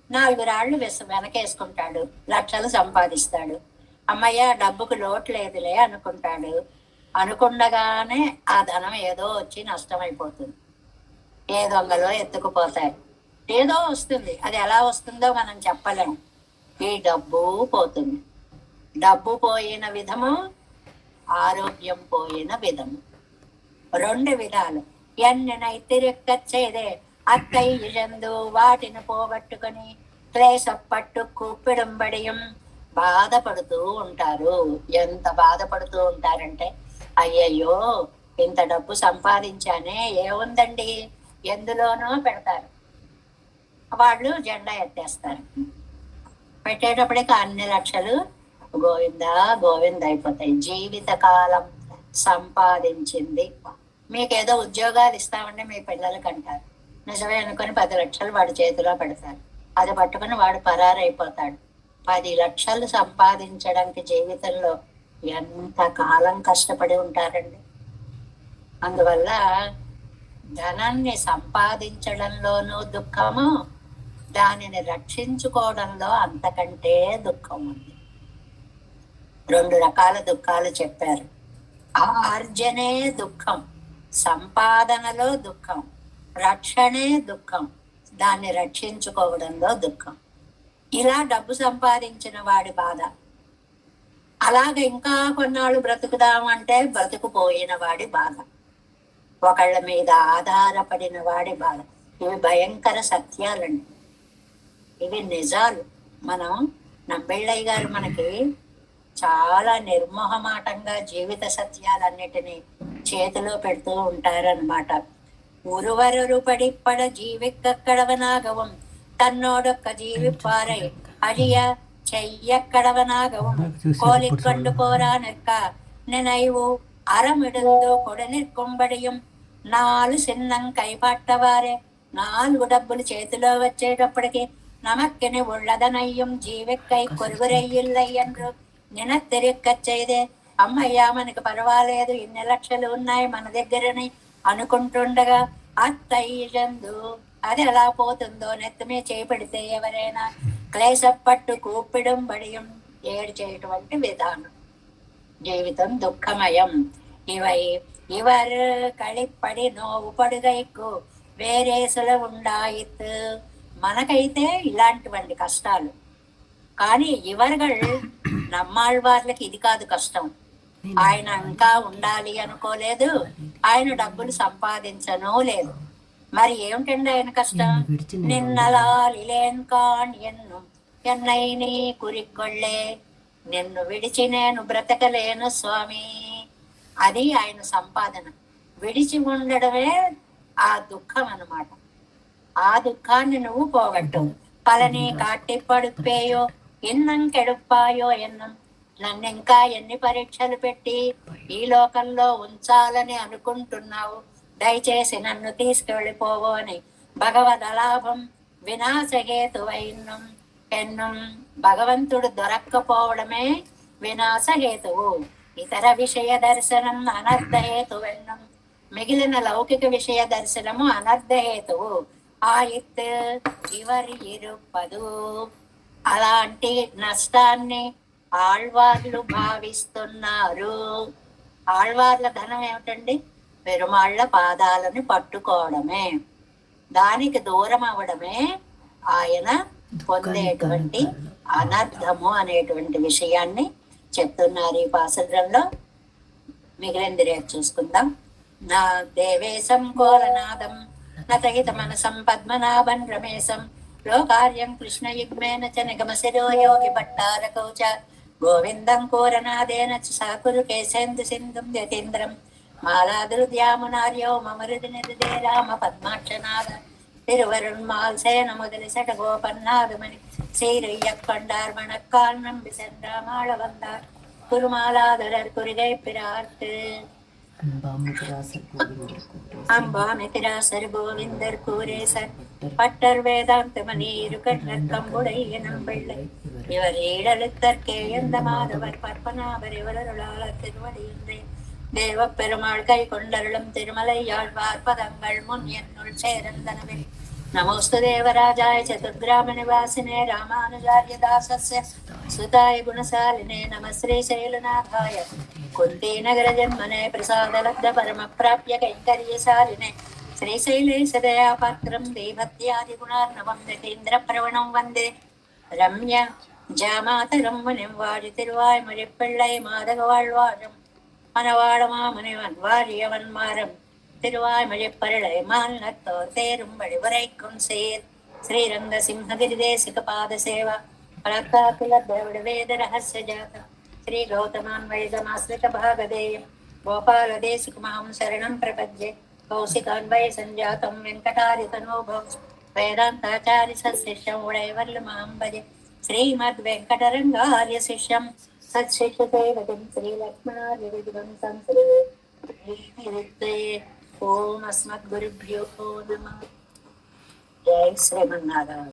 4 రాళ్ళు వెనకేసుకుంటాడు, లక్షలు సంపాదిస్తాడు, అమ్మయ్య డబ్బుకు లోటు లేదులే అనుకుంటాడు. అనుకుండగానే ఆ ధనం ఏదో వచ్చి నష్టమైపోతుంది. ఏ దొంగలో ఎత్తుకుపోతాయి, ఏదో వస్తుంది. అది ఎలా వస్తుందో మనం చెప్పలేము. ఈ డబ్బు పోతుంది. డబ్బు పోయిన విధము, ఆరోగ్యం పోయిన విధము, 2 విధాలు. ఎన్నెనైతిరెక్కచ్చేదే అక్కయ్యందు వాటిని పోగొట్టుకుని క్లేశపట్టు కూపిడంబడియం బాధపడుతూ ఉంటారు. ఎంత బాధపడుతూ ఉంటారంటే, అయ్యయ్యో ఇంత డబ్బు సంపాదించానే, ఏముందండి ఎందులోనో పెడతారు. వాళ్ళు జెండా ఎత్తేస్తారు. పెట్టేటప్పటికి అన్ని లక్షలు గోవిందా గోవింద అయిపోతాయి. జీవిత కాలం సంపాదించింది. మీకేదో ఉద్యోగాలు ఇస్తామంటే మీ పిల్లలకి అంటారు, నిజమే అనుకుని 10 లక్షలు వాడి చేతిలో పెడతారు. అది పట్టుకుని వాడు పరారైపోతాడు. 10 లక్షలు సంపాదించడానికి జీవితంలో ఎంత కాలం కష్టపడి ఉంటారండి. అందువల్ల ధనాన్ని సంపాదించడంలోనూ దుఃఖము, దానిని రక్షించుకోవడంలో అంతకంటే దుఃఖం ఉంది. 2 రకాల దుఃఖాలు చెప్పారు. ఆర్జనే దుఃఖం, సంపాదనలో దుఃఖం, రక్షణే దుఃఖం, దాన్ని రక్షించుకోవడంలో దుఃఖం. ఇలా డబ్బు సంపాదించిన వాడి బాధ. అలాగే ఇంకా కొన్నాళ్ళు బ్రతుకుదామంటే బ్రతుకుపోయిన వాడి బాధ, ఒకళ్ళ మీద ఆధారపడిన వాడి బాధ. ఇవి భయంకర సత్యాలండి, ఇవి నిజాలు. మనం నంబెళ్ళయ్య గారు మనకి చాలా నిర్మోహమాటంగా జీవిత సత్యాలన్నిటినీ చేతిలో పెడుతూ ఉంటారన్నమాట. ఉరువరరు పడిప్పడ జీవిక్కడవనాగవం తన్నోడొక్క జీవిపారై అழிయ చెయ్యక్కడవనాగవం కోలికొండు పోరా నెక్క నెనైవు అరమిడుందో కొడనిర్కొంబడియం 4 సిన్నం కైపట్టవారే. 4 డబ్బులు చేతిలో వచ్చేటప్పటికి నమక్కిని ఉళ్ళదనయ్యం జీవిక్కై కొరుగురెయ్యిల్లయ్యండ్రు నినత్తెరిక్కచ్చైదే. అమ్మయ్యా మనకి పర్వాలేదు, ఇన్ని లక్షలు ఉన్నాయి మన దగ్గరని అనుకుంటుండగా అత్తయ్యందు అది ఎలా పోతుందో నెత్తమే చేపెడితే ఎవరైనా క్లేశపట్టు కూపిడం బడియం ఏడ్చేటువంటి విధానం. జీవితం దుఃఖమయం. ఇవర్ కళిప్పడి నోవు పడుగైకు వేరేసుల ఉండాయిత్. మనకైతే ఇలాంటివంటి కష్టాలు, కానీ ఇవర్గల్ నమ్మాళ్ళవార్లకి ఇది కాదు కష్టం. ఆయన ఇంకా ఉండాలి అనుకోలేదు, ఆయన డబ్బులు సంపాదించను లేదు. మరి ఏమిటండి ఆయన కష్టం? నిన్నలాలిలేన్ కాన్ ఎన్ను ఎన్నై నీ కురికొళ్ళే నిన్ను విడిచి నేను బ్రతకలేను స్వామి. అది ఆయన సంపాదన. విడిచి ఉండడమే ఆ దుఃఖం అన్నమాట. ఆ దుఃఖాన్ని నువ్వు పోగొట్టు. పలని కాట్టి పడుపేయో ఎన్నం కెడుపాయో ఎన్నం. నన్ను ఇంకా ఎన్ని పరీక్షలు పెట్టి ఈ లోకంలో ఉంచాలని అనుకుంటున్నావు, దయచేసి నన్ను తీసుకెళ్ళిపోవు అని భగవదలాభం వినాశహేతువైన్నం ఎన్నం. భగవంతుడు దొరక్కపోవడమే వినాశహేతువు. ఇతర విషయ దర్శనం అనర్థహేతువెన్నం. మిగిలిన లౌకిక విషయ దర్శనము అనర్థహేతువు. ఆయిత్ ఇవరి ఇరుపదు. అలాంటి నష్టాన్ని ఆళ్వార్లు భావిస్తున్నారు. ఆళ్వార్ల ధనం ఏమిటండి? పెరుమాళ్ల పాదాలను పట్టుకోవడమే. దానికి దూరం అవడమే ఆయన పొందేటువంటి అనర్థము అనేటువంటి విషయాన్ని చెప్తున్నారు ఈ పాసరంలో. మిగిలింది రేపు చూసుకుందాం. నా దేవేశం కోరనాదం నతహిత మనసం పద్మనాభం రమేశం లోకార్యం కృష్ణయుగ్మేన చ నిగమశిరో యోగి భట్టారకౌ చ గోవిందం కోరనాదేన చ సాకురు కేశేందు సింధుం యతీంద్రం మాలాదుర్యామునార్యో మమరుది నిరుదే రామ పద్మాక్షనాథ తిరువరుణ్మాల్ సేన முதலி சடகோபன்னாகமணி சீரையக்கொண்டார் மணக்கால் நம்பி சென்றாமாள வந்தார் குருமாலாதரர் குருகை பிரார்த்து அம்பாமிதிராசர் கோவிந்தர் கூரேசர் பட்டர் வேதாந்த மணீரு கண்ணர் கம்புடைய நம்பிள்ளை இவர் ஈடழுத்தற்கே எந்த மாதவர் பற்பனாவர் இவரருளாளர் திருவடியின்றே தேவ பெருமாள் கை கொண்டருளும் திருமலை யாழ்வார் பதங்கள் முன் என்னுள் சேரந்தனவே. नमोस्तु देवराजाय चतुर्ग्राम निवासिने रामानुजार्य दासस्य सुताय गुणशालिने नमः श्री शैलनाथाय कुन्ती नगर जन्मने प्रसाद लब्ध परम प्राप्य कैंकर्यशालिने श्रीशैलेश दयापात्रं देवत्यादि गुणार्णवं यतीन्द्र प्रवणं वन्दे रम्य जामातरं मुनिं वाழி திருவாய்மொழி பிள்ளை மாதகவாழ்வாழும் மணவாளமாமுனிவன் வாரியவன் மாறம் திருவாய்மொழி பருளை மாநத்தோர் தேரும் வழிவுரைக்கும் சேர் ஸ்ரீரங்க சிம்ஹகிரி தேசிக பாத சேவா பலக்காக்குல திரவிட வேத ரகசிய ஜாதம் ஸ்ரீ கௌதமான் வைதமாஸ்ரித பாகதேயம் கோபால தேசிகமாம் சரணம் பிரபத்யே கௌசிகான்வய சஞ்சாதம் வெங்கடாரி தனோபவ வேதாந்தாச்சாரி சசிஷ்யம் உடைவல்லுமாம் பஜே श्रीमद् वेंकटरंगार्य शिष्यम सत्शिष्यसेवकं श्रीलक्ष्मणार्य विद्वंसं श्री ओम अस्मद्गुरुभ्यो नमः। जय श्रीमन्नारायण।